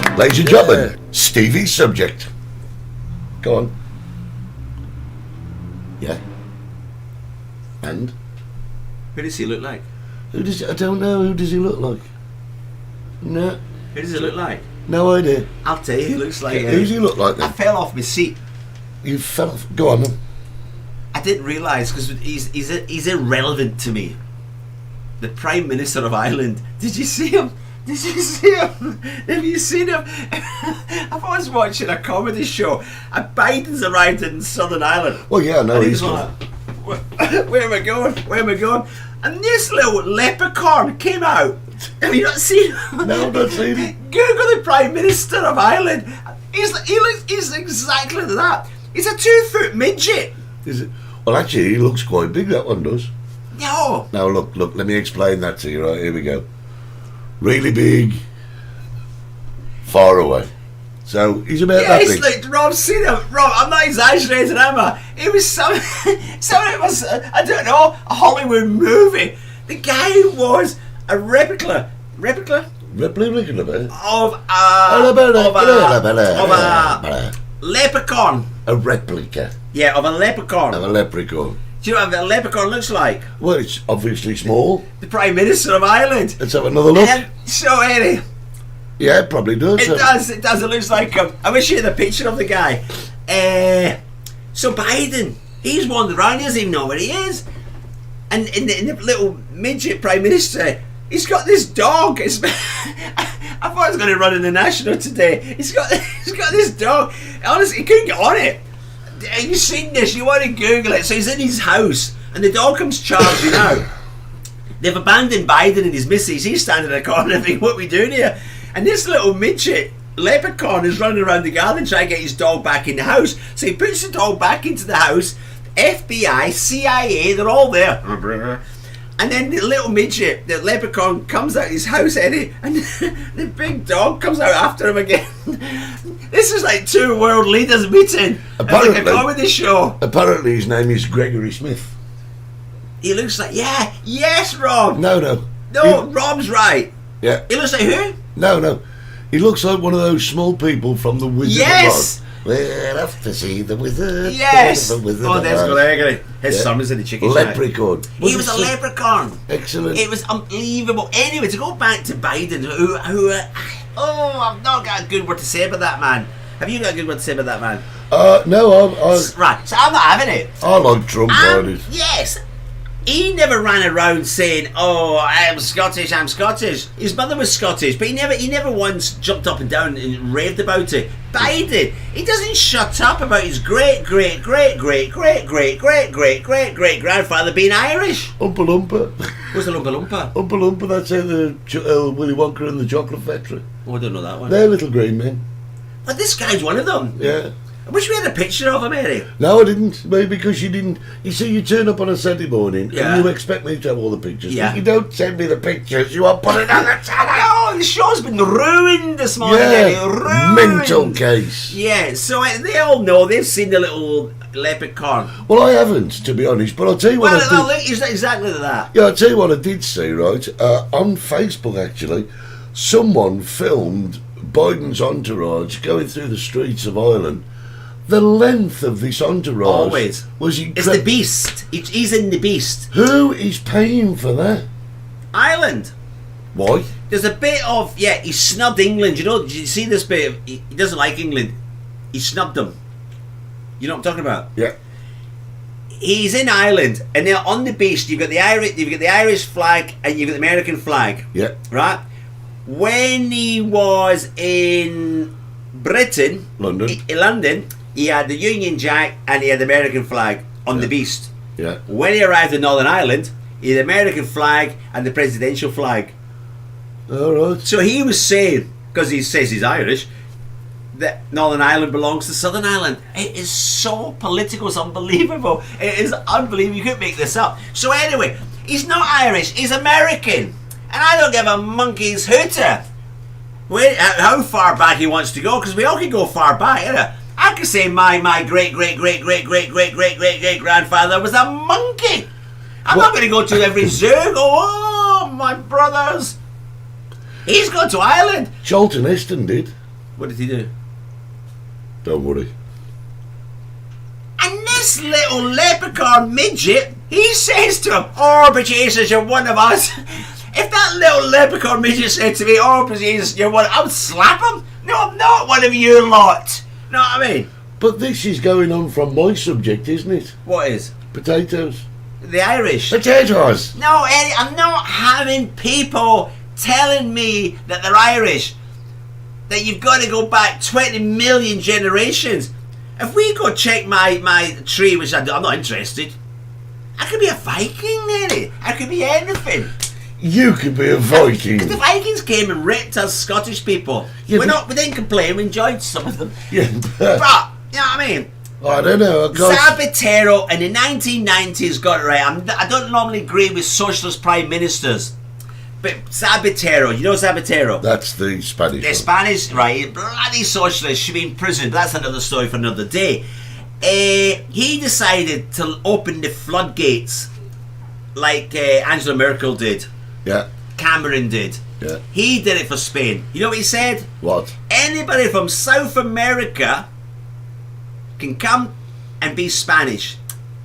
one. Ladies and gentlemen, Stevie's subject. Go on. Yeah. And? Who does he look like? Who does I don't know. Who does he look like? No. Who does he look like? No idea. I'll tell you, he looks like. Who does he look like I then? fell off my seat. You fell off. Go on then. I didn't realise because he's irrelevant to me. The Prime Minister of Ireland. Did you see him? Did you see him? Have you seen him? I was watching a comedy show and Biden's arrived in Southern Ireland. Well, yeah, no, And he's he's gone. like, where am I going? Where am I going? And this little leprechaun came out. Have you not seen him? No, I've not seen it. Google the Prime Minister of Ireland. He's exactly that. He's a 2-foot midget. Is it? Well, actually, he looks quite big, that one does. No. Now, look, let me explain that to you, right? Here we go. Really big, far away. So, he's about Yeah, that he's big. like Rob. Seen him, Rob. I'm not exaggerating, am I? It was some it was I don't know, a Hollywood movie. The guy was a replica Replica, of a leprechaun. a replica Yeah, of a leprechaun. of a leprechaun. Do you know what a leprechaun looks like? Well, it's obviously small. The Prime Minister of Ireland. Let's have another look. So Eddie, Yeah, it probably does. it does. It does. It looks like I wish you had a picture of the guy. So Biden, he's wandered around. He doesn't even know where he is. And in the little midget Prime Minister, he's got this dog. I thought he was going to run in the National today. He's got this dog. Honestly, he couldn't get on it. Have you seen this? You want to Google it. So he's in his house, and the dog comes charging out. They've abandoned Biden and his missus. He's standing in the corner thinking, what are we doing here? And this little midget leprechaun is running around the garden trying to get his dog back in the house. So he puts the dog back into the house. FBI, CIA, they're all there. And then the little midget, the leprechaun, comes out of his house, Eddie, and the big dog comes out after him again. This is like two world leaders meeting. It's like a comedy show. Apparently his name is Gregory Smith. He looks like, yes, Rob. No. Rob's right. Yeah. He looks like who? No. He looks like one of those small people from the Wizard Yes. of Oz. We're off to see the wizard. Yes. The Wizard Oh, of there's Oz. Gregory. His son was in the chicken shack. Leprechaun. He was a leprechaun. Excellent. It was unbelievable. Anyway, to go back to Biden, I've not got a good word to say about that man. Have you got a good word to say about that man? No, Right, so I'm not having it. I like Trump. Yes. He never ran around saying, "Oh, I'm Scottish." His mother was Scottish, but he never once jumped up and down and raved about it. Biden, he doesn't shut up about his great grandfather being Irish. Oompa Loompa. What's the Oompa Loompa? Oompa Loompa, that's the Willy Wonka and the Chocolate Factory. Oh, I don't know that one. They're little green men. But this guy's one of them. Yeah. I wish we had a picture of him, Eddie. No, I didn't. Maybe because you didn't. You see, you turn up on a Saturday morning Yeah. and you expect me to have all the pictures. Yeah. But you don't send me the pictures. You want to put it on the channel. Oh, the show's been ruined this morning, Yeah. Eddie. Ruined. Mental case. Yeah, so they all know. They've seen the little leprechaun. Well, I haven't, to be honest. But I'll tell you what I did. Well, it's exactly that. Yeah, I'll tell you what I did see, right? On Facebook, actually, someone filmed Biden's entourage going through the streets of Ireland. The length of this entourage Always. was It's incredible. the Beast. He's in the Beast. Who is paying for that? Ireland. Why? There's a bit of, he snubbed England. Did you see this bit? He doesn't like England. He snubbed them. You know what I'm talking about? Yeah. He's in Ireland, and now on the Beast, you've got the Irish flag and you've got the American flag. Yeah. Right? When he was in Britain, London. in London, he had the Union Jack and he had the American flag on the Beast. Yeah. When he arrived in Northern Ireland, he had the American flag and the presidential flag. All right. So he was saying, because he says he's Irish, that Northern Ireland belongs to Southern Ireland. It is so political, it's unbelievable. It is unbelievable, you couldn't make this up. So anyway, he's not Irish, he's American. And I don't give a monkey's hooter how far back he wants to go, because we all can go far back, innit? I could say my great grandfather was a monkey. I'm not going to go to every zoo and go, "Oh, my brothers." He's gone to Ireland. Charlton Heston did. What did he do? Don't worry. And this little leprechaun midget, he says to him, "Oh, but Jesus, you're one of us." If that little leprechaun midget said to me, "Oh, but Jesus, you're one," I would slap him. No, I'm not one of you lot. Know what I mean? But this is going on from my subject, isn't it? What is? Potatoes. The Irish. Potatoes. No, Eddie, I'm not having people telling me that they're Irish. That you've got to go back 20 million generations. If we go check my tree, which I'm not interested, I could be a Viking, Eddie. I could be anything. You could be a Viking. Because the Vikings came and ripped us Scottish people. Yeah, We didn't complain, we enjoyed some of them. Yeah, But, you know what I mean? I don't know. Zapatero in the 1990s got it right. I don't normally agree with socialist prime ministers. But Zapatero, you know Zapatero? That's the Spanish The one. Spanish, right, bloody socialist, should be in prison. But that's another story for another day. He decided to open the floodgates like Angela Merkel did. Yeah, Cameron did. yeah. He did it for Spain. You know what he said? What? Anybody from South America can come and be Spanish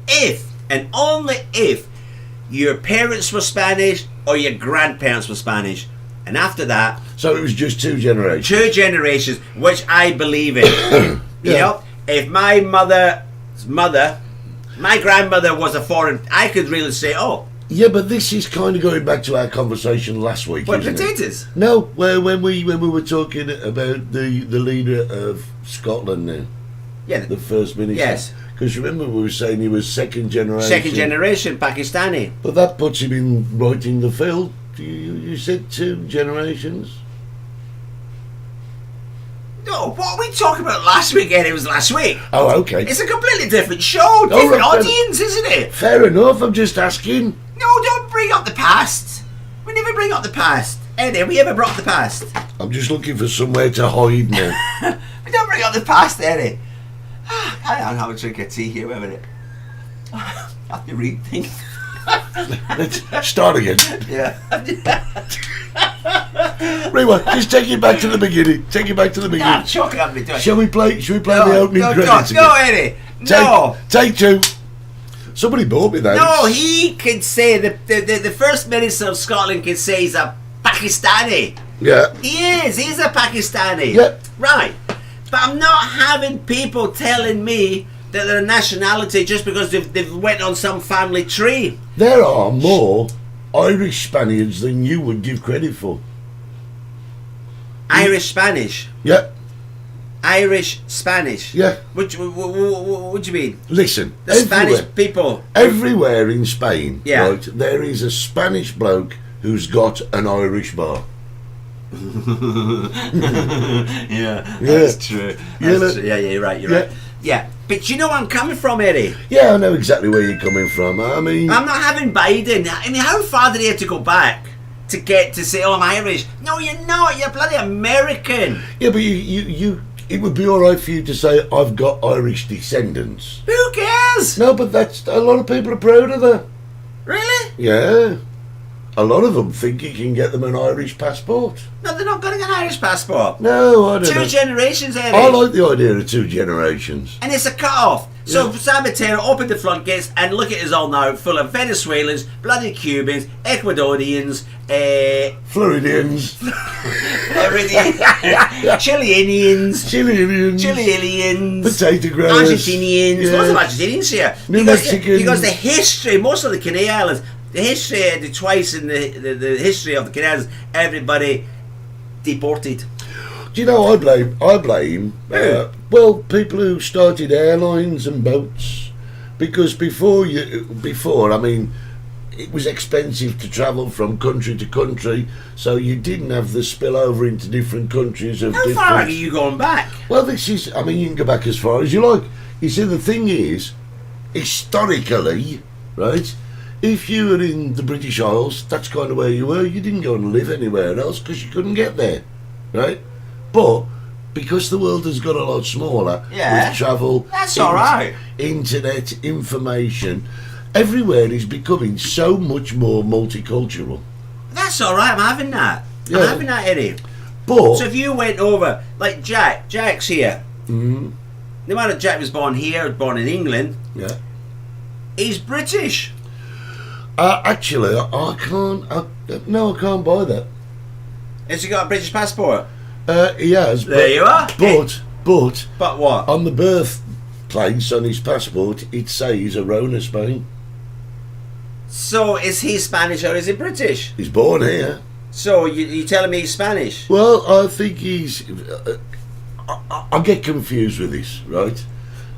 if and only if your parents were Spanish or your grandparents were Spanish. And after that, So it was just 2 generations. 2 generations, which I believe in. You Yeah. know, if my grandmother was a foreign, I could really say, "Oh, Yeah, but this is kind of going back to our conversation last week, what isn't it? potatoes?" No, when we were talking about the leader of Scotland now, Yeah, the first minister. Yes. Because remember we were saying he was second generation. second generation Pakistani. But that puts him in right in the field. You said 2 generations. No, what we talked about last week, Eddie, was last week. Oh, okay. It's a completely different show, different right, audience, isn't it? Fair enough. I'm just asking. No, don't bring bring up the past. We never bring up the past. Eddie, have we ever brought up the past? I'm just looking for somewhere to hide now. We don't bring up the past, Eddie. I don't have a drink of tea here, wait a minute. I have to rethink. Let's start again. Yeah. Rewind. Just take it back to the beginning. Take it back to the beginning. Can't chuck it up me, do I? Shall we play the opening credits again? No, Eddie. No. Take two. Somebody bought me that. No, he can say, the First Minister of Scotland can say he's a Pakistani. Yeah. He is. He's a Pakistani. Yeah. Right. But I'm not having people telling me that they're a nationality just because they've went on some family tree. There are more Irish Spaniards than you would give credit for. Irish Spanish. Yeah. Irish Spanish. Yeah. What do you mean? Listen. The Spanish people. Everywhere in Spain, Yeah. right, there is a Spanish bloke who's got an Irish bar. Yeah, Yeah. that's true. Yeah, That's true. Yeah, you're right. You're right. Yeah, but you know where I'm coming from, Eddie. Yeah, I know exactly where you're coming from. I mean, I'm not having Biden. I mean, how far did he have to go back to get to say, "Oh, I'm Irish"? No, you're not. You're bloody American. yeah, but you, it would be all right for you to say I've got Irish descendants. Who cares? No, but that's a lot of people are proud of that. Really? Yeah, a lot of them think you can get them an Irish passport. No, they're not getting an Irish passport. No, I don't know. Two generations, Eddie. I like the idea of two generations. And it's a cut-off. So Yeah. Sabatero opened the floodgates and look at us all now, full of Venezuelans, bloody Cubans, Ecuadorians, Floridians, everything, Chileanians, Chileans, potato growers, Argentinians, lots of Argentinians here. New because Mexicans. because the history, most of the Canary Islands, the history, the twice in the history of the Canary Islands, everybody deported. Do you know, I blame well, people who started airlines and boats, because before, I mean, it was expensive to travel from country to country, so you didn't have the spillover into different countries of How different. far are you going back? Well, this is, I mean, you can go back as far as you like. You see, the thing is, historically, right, if you were in the British Isles, that's kind of where you were. You didn't go and live anywhere else because you couldn't get there, right? But because the world has got a lot smaller, Yeah. with travel, That's all right. internet, information, everywhere is becoming so much more multicultural. That's all right. I'm having that. Yeah. I'm having that, Eddie. But So if you went over, like Jack's here. Mhm. No matter Jack was born here, born in England, yeah, he's British. actually, I can't. No, I can't buy that. Has he got a British passport? He has. There you are. But But what? on the birthplace on his passport, it says Arona, Spain. So is he Spanish or is he British? He's born here. So you telling me he's Spanish? Well, I think he's. I get confused with this, right?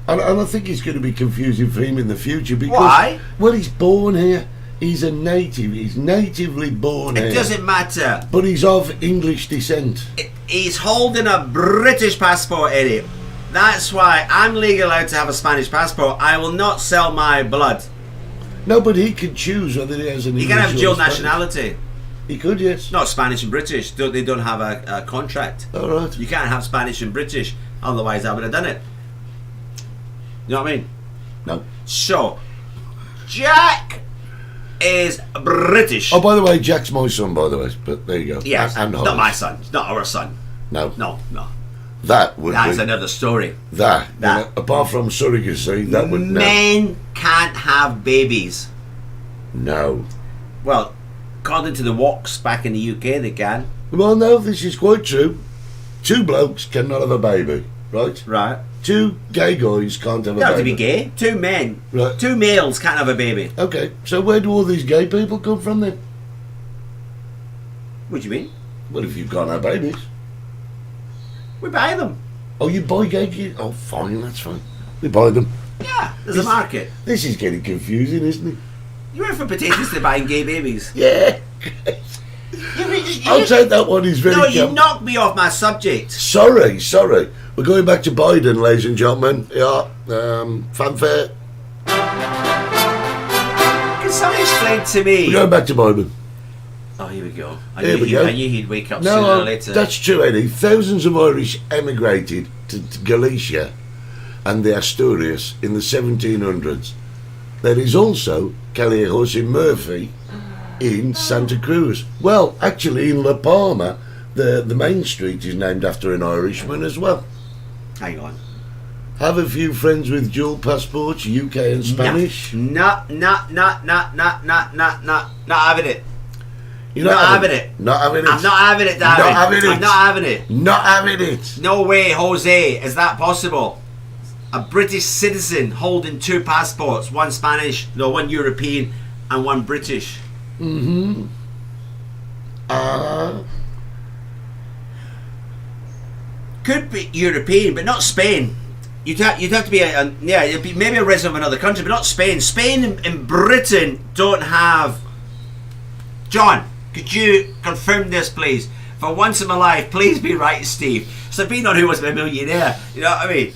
And I think it's going to be confusing for him in the future because. Why? Well, he's born here. He's a native. He's natively born here. It doesn't matter. But he's of English descent. He's holding a British passport, Eddie. That's why I'm legally allowed to have a Spanish passport. I will not sell my blood. No, but he can choose whether he has an You English can have or dual Spanish. nationality. He could, yes. Not Spanish and British. They don't have a contract. All right. You can't have Spanish and British. Otherwise, I would have done it. You know what I mean? No. So, Jack is British. Oh, by the way, Jack's my son, by the way. But there you go. Yes, And not Hollis. my son. It's not our son. No. No. That would That's be. another story. That. That. You know, apart from surrogacy, that would. Men can't have babies. No. Well, according to the walks back in the UK, they can. Well, no, this is quite true. Two blokes cannot have a baby, right? Right. Two gay guys can't have a You don't have to baby. be gay. Two men. Right. Two males can't have a baby. Okay, so where do all these gay people come from then? What do you mean? Well, if you can't have babies. We buy them. Oh, you buy gay kids? Oh, fine, that's fine. We buy them. Yeah, there's a market. This is getting confusing, isn't it? You went from potatoes to buying gay babies. Yeah. I'll take that one. He's very No, you camp- knocked me off my subject. Sorry. We're going back to Biden, ladies and gentlemen. Yeah, fanfare. Can somebody explain explain to me. We're going back to Byron. Oh, here we go. Here we go. I knew he'd wake up sooner or later. That's true, Eddie. Thousands of Irish emigrated to Galicia and the Asturias in the 1700s. There is also Callejos in Murphy in Santa Cruz. Well, actually in La Palma, the main street is named after an Irishman as well. Hang on. Have a few friends with dual passports, UK and Spanish. Not having it. You're Not having it. Not having it. I'm not having it, Darren. Not having it. I'm not having it. Not having it. No way, Jose. Is that possible? A British citizen holding two passports, one Spanish, no, one European, and one British. Could be European, but not Spain. You'd have to be it'd be maybe a resident of another country, but not Spain. Spain and Britain don't have. John, could you confirm this, please? For once in my life, please be right, Steve. Sabine on Who Was My Millionaire. You know what I mean?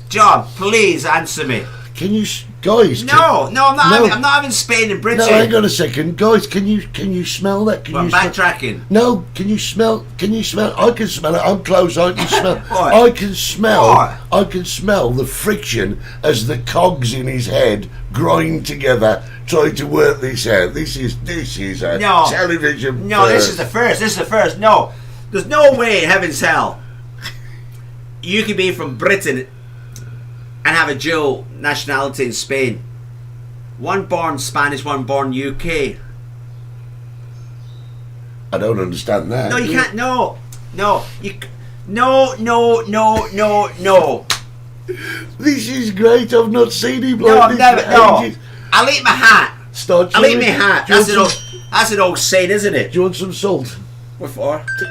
John, please answer me. Can you, guys? No, I'm not. I'm not having Spain and Britain. No, hang on a second, guys. Can you smell that? Can Well, you backtracking. No, can you smell? Can you smell? I can smell it. I'm close. I can smell. What? I can smell. What? I can smell the friction as the cogs in his head grind together, trying to work this out. This is a No. television. No, this is the first. No, there's no way in heaven's hell you could be from Britain and have a dual nationality in Spain. One born Spanish, one born UK. I don't understand that. No, you can't. No. No. This is great. I've not seen him like No, I've this never. for No. ages. I'll eat my hat. Start I'll eat my chewing. hat. Do you That's want some- that's an old saying, isn't it? Do you want some salt? What for? Do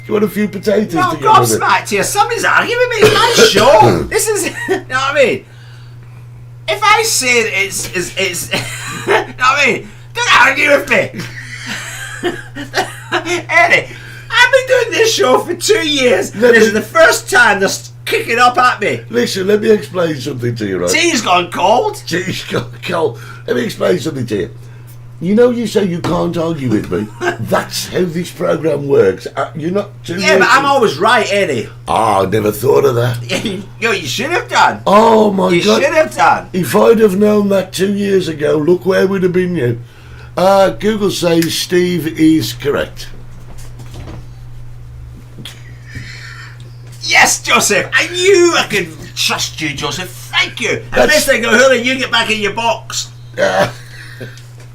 you want a few potatoes No, to go with it? gobsmacked here. Somebody's arguing with me. It's my show. This is. You know what I mean? If I say that it's. You know what I mean? Don't argue with me. Eddie, I've been doing this show for 2 years. This is the first time they're kicking up at me. Listen, let me explain something to you, right? Tea's gone cold. Jeez, Cole, let me explain something to you. You know, you say you can't argue with me. That's how this program works. You're not too. Yeah, but I'm always right, Eddie. I never thought of that. Yo, you should have done. Oh my You God! should have done. If I'd have known that 2 years ago, look where would have been you. Google says Steve is correct. Yes, Joseph. I knew I could trust you, Joseph. Thank you. And That's- next thing I go, you get back in your box.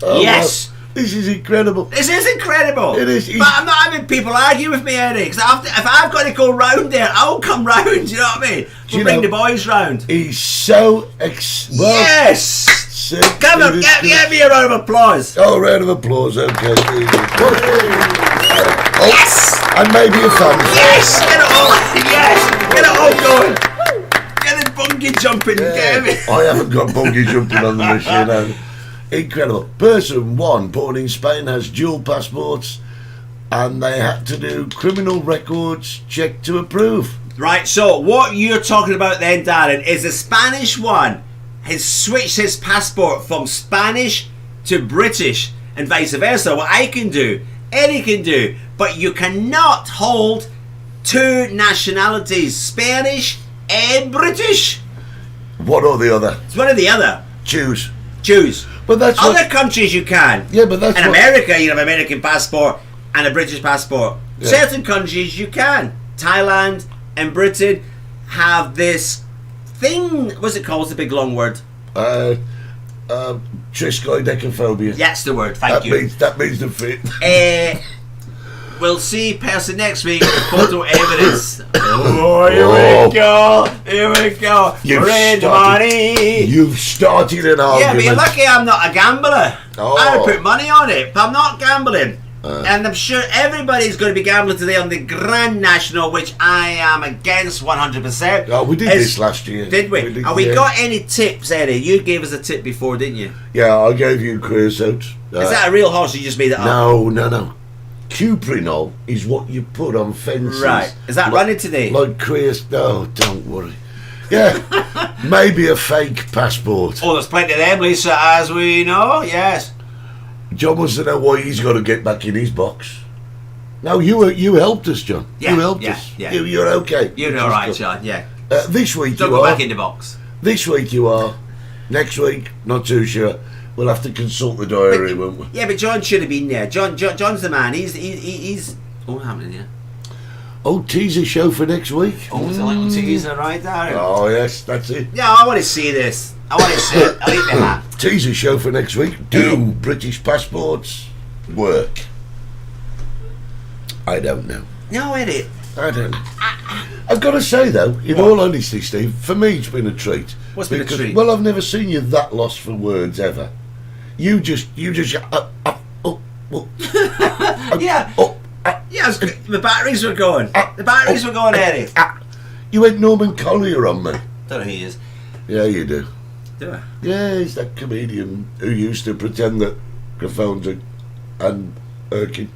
Oh, Yes. well, this is incredible. This is incredible. It is. But I'm not having people argue with me, Eddie. Because if I've got to go round there, I'll come round. You know what I mean? you We'll bring know- the boys round. He's so Yes. so Come on, give me a round of applause. Oh, round of applause. Okay. Oh, Yes. and maybe a thumb. Yes. Get it all. Yes. Get it all going. Get the bungee jumping. Get me. I haven't got bungee jumping on the machine. No. Incredible. Person one born in Spain has dual passports, and they had to do criminal records check to approve. Right, so what you're talking about then, Darren, is the Spanish one has switched his passport from Spanish to British and vice versa. What I can do, Eddie can do, but you cannot hold two nationalities, Spanish and British. One or the other. It's one or the other. Choose. Choose. But that's Other what, countries you can. yeah, but that's In what, America, you have an American passport and a British passport. Yeah. Certain countries you can. Thailand and Britain have this thing. What's it called? It's a big long word. triskoidecaphobia. That's the word. Thank you. That means the fit. We'll see person next week with photo evidence. Oh, Here we go. Here we go. You've Red started- money. You've started an Yeah, argument. but you're lucky I'm not a gambler. Oh. I would put money on it, but I'm not gambling. And I'm sure everybody's going to be gambling today on the Grand National, which I am against 100%. Oh, we did this last year. Did we? did, Have we yeah. got any tips, Eddie? You gave us a tip before, didn't you? Yeah, I gave you creosote. Is that a real horse or you just made it up? No. Cuprinol is what you put on fences. Right. Is that running today? Like creosote. No, don't worry. Yeah, maybe a fake passport. Oh, there's plenty of them, Lisa, as we know. Yes. John wants to know why he's got to get back in his box. No, you helped us, John. Yeah, you helped yeah, us. yeah. You're okay. You're all right, John. Yeah. This week Don't you go are. back in the box. This week you are. Next week, not too sure. We'll have to consult the diary, won't we? Yeah, but John should have been there. John's the man. He's. Oh, what's happening here? Oh, teaser show for next week. Oh, it's a little teaser right there. Oh, yes, that's it. Yeah, I want to see this. I want to see it. I'll eat my hat. Teaser show for next week. Do British passports work? I don't know. No, edit. I don't know. I've got to say, though, in all honesty, Steve, for me it's been a treat. What's been a treat? Well, I've never seen you that lost for words ever. You just Yeah. Yeah, the batteries were going. The batteries were going, Eddie. You went Norman Collier on me. Don't know who he is. Yeah, you do. Do I? Yeah, he's that comedian who used to pretend that microphones are irking.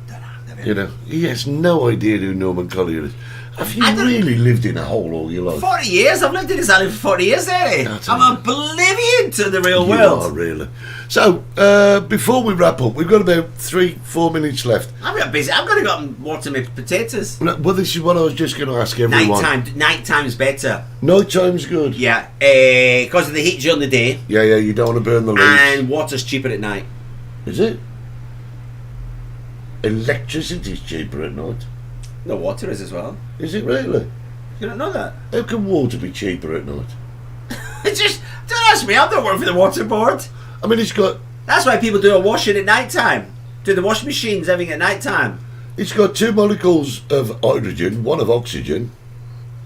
Don't know. You know, he has no idea who Norman Collier is. Have you really lived in a hole all your life? 40 years? I've lived in this island for 40 years, Eddie. I'm oblivion to the real You world. are, really. So, before we wrap up, we've got about 3-4 minutes left. I'm got busy. I'm going to go and water my potatoes. Well, this is what I was just going to ask everyone. Nighttime's better. Night time's good. Yeah, because of the heat during the day. Yeah, you don't want to burn the leaves. And water's cheaper at night. Is it? Electricity's cheaper at night. No, water is as well. Is it really? You don't know that? How can water be cheaper at night? Just don't ask me. I'm not working for the water board. I mean, it's got That's why people do a washing at night time. Do the washing machines everything at night time. 2 molecules of hydrogen, 1 of oxygen.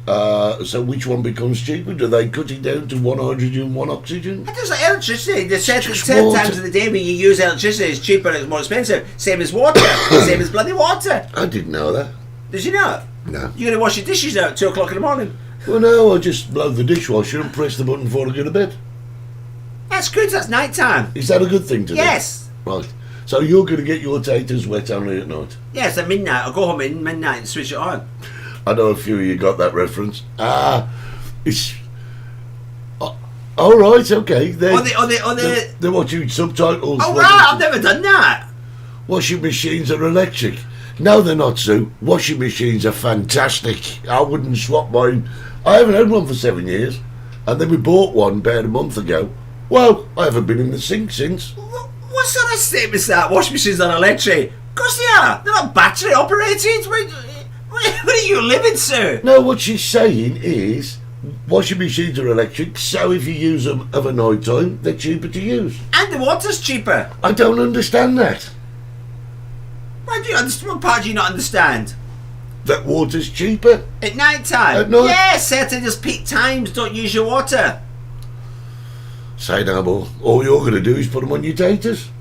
So which one becomes cheaper? Do they cut it down to 1 hydrogen, 1 oxygen? It's just like electricity. There's certain just times water. of the day when you use electricity, it's cheaper and it's more expensive. Same as water. Same as bloody water. I didn't know that. Did you know? No. You're going to wash your dishes now at 2 o'clock in the morning. Well, no, I just blow the dishwasher and press the button before I go to bed. That's good. That's night time. Is that a good thing to do? Yes. Right. So you're going to get your taters wet only at night? Yes, at midnight. I'll go home at midnight and switch it on. I know a few of you got that reference. It's... all right, okay. They're watching subtitles. Oh, right. I've never done that. Washing machines are electric. No, they're not, Sue. Washing machines are fantastic. I wouldn't swap mine. I haven't had one for 7 years. And then we bought one about a month ago. Well, I haven't been in the sink since. What sort of statement is that? Washing machines are electric? Of course they are. They're not battery operated. Where are you living, sir? No, what she's saying is washing machines are electric, so if you use them of a night time, they're cheaper to use. And the water's cheaper. I don't understand that. Why do you understand? What part do you not understand? That water's cheaper? At night time? At night? Yes, certain just peak times don't use your water. Say no more. All you're going to do is put them on your taters.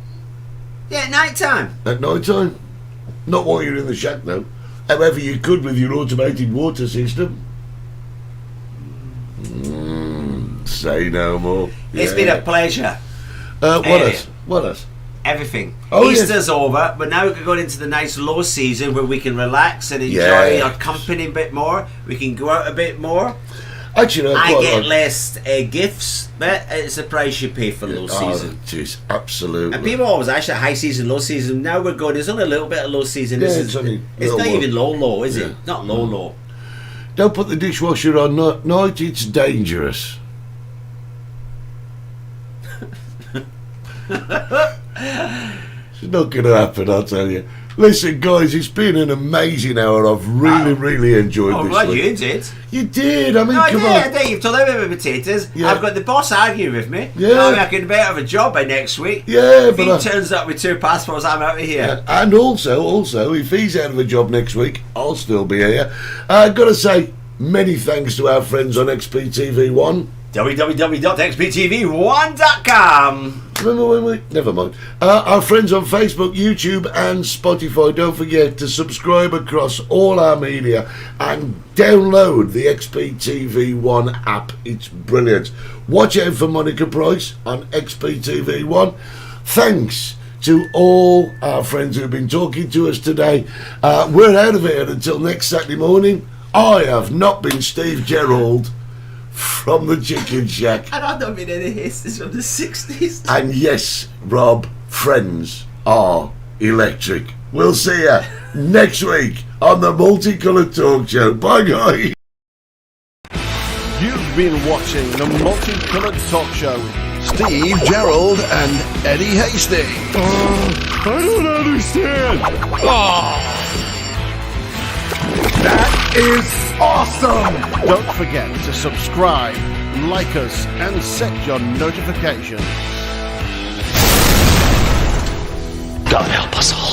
Yeah, at night time. At night time. Not while you're in the shack, though. However, you could with your automated water system. Say no more. It's been a pleasure. What else? Everything. Oh, Easter's over, but now we're going into the nice low season where we can relax and enjoy our company a bit more. We can go out a bit more. Actually, I get less gifts, but it's the price you pay for low season. Jeez, absolutely. And people always actually high season, low season. Now we're going. There's only a little bit of low season. Yeah, it's not even low, is it? Not low. Don't put the dishwasher on night. It's dangerous. It's not going to happen, I'll tell you. Listen, guys, it's been an amazing hour. I've really enjoyed this. Well, you did. You did. I mean, I come on. did. You've told everyone about potatoes. Yeah. I've got the boss arguing with me. Yeah. I'm making a bit of a job by next week. Yeah, if but he turns up with 2 passports, I'm out of here. Yeah. And also, if he's out of a job next week, I'll still be here. I've got to say, many thanks to our friends on XPTV1. www.xptv1.com. Remember when we... Never mind. Our friends on Facebook, YouTube and Spotify. Don't forget to subscribe across all our media and download the XPTV1 app. It's brilliant. Watch out for Monica Price on XPTV1. Thanks to all our friends who've been talking to us today. We're out of here until next Saturday morning. I have not been Steve Gerald from the Chicken Shack. And I've not been any hisses from the 60s. And yes, Rob, friends are electric. We'll see you next week on the Multicoloured Talk Show. Bye, guys. You've been watching the Multicoloured Talk Show with Steve Gerald and Eddie Hastings. I don't understand. That is awesome! Don't forget to subscribe, like us, and set your notifications. God help us all.